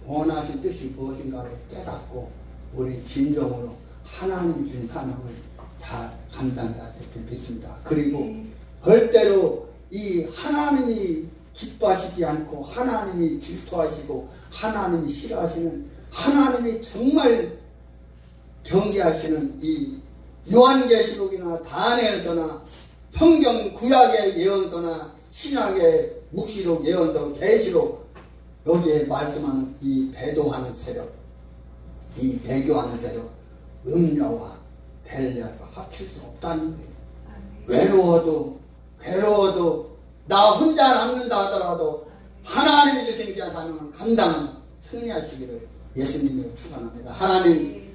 원하신 뜻이 무엇인가를 깨닫고 우리 진정으로 하나님이 주신 사명을 잘 감당해야 될 줄 믿습니다. 그리고 절대로 이 하나님이 기뻐하시지 않고 하나님이 질투하시고 하나님이 싫어하시는, 하나님이 정말 경계하시는 이 요한계시록이나 다니엘서나 성경 구약의 예언서나 신약의 묵시록, 예언서, 계시록, 여기에 말씀하는 이 배도하는 세력, 이 배교하는 세력, 음녀와 벨리알과 합칠 수 없다는 거예요. 괴로워도 나 혼자 남는다 하더라도 하나님이 주신 귀한 사명을 감당하는 승리하시기를 예수님으로 축원합니다. 하나님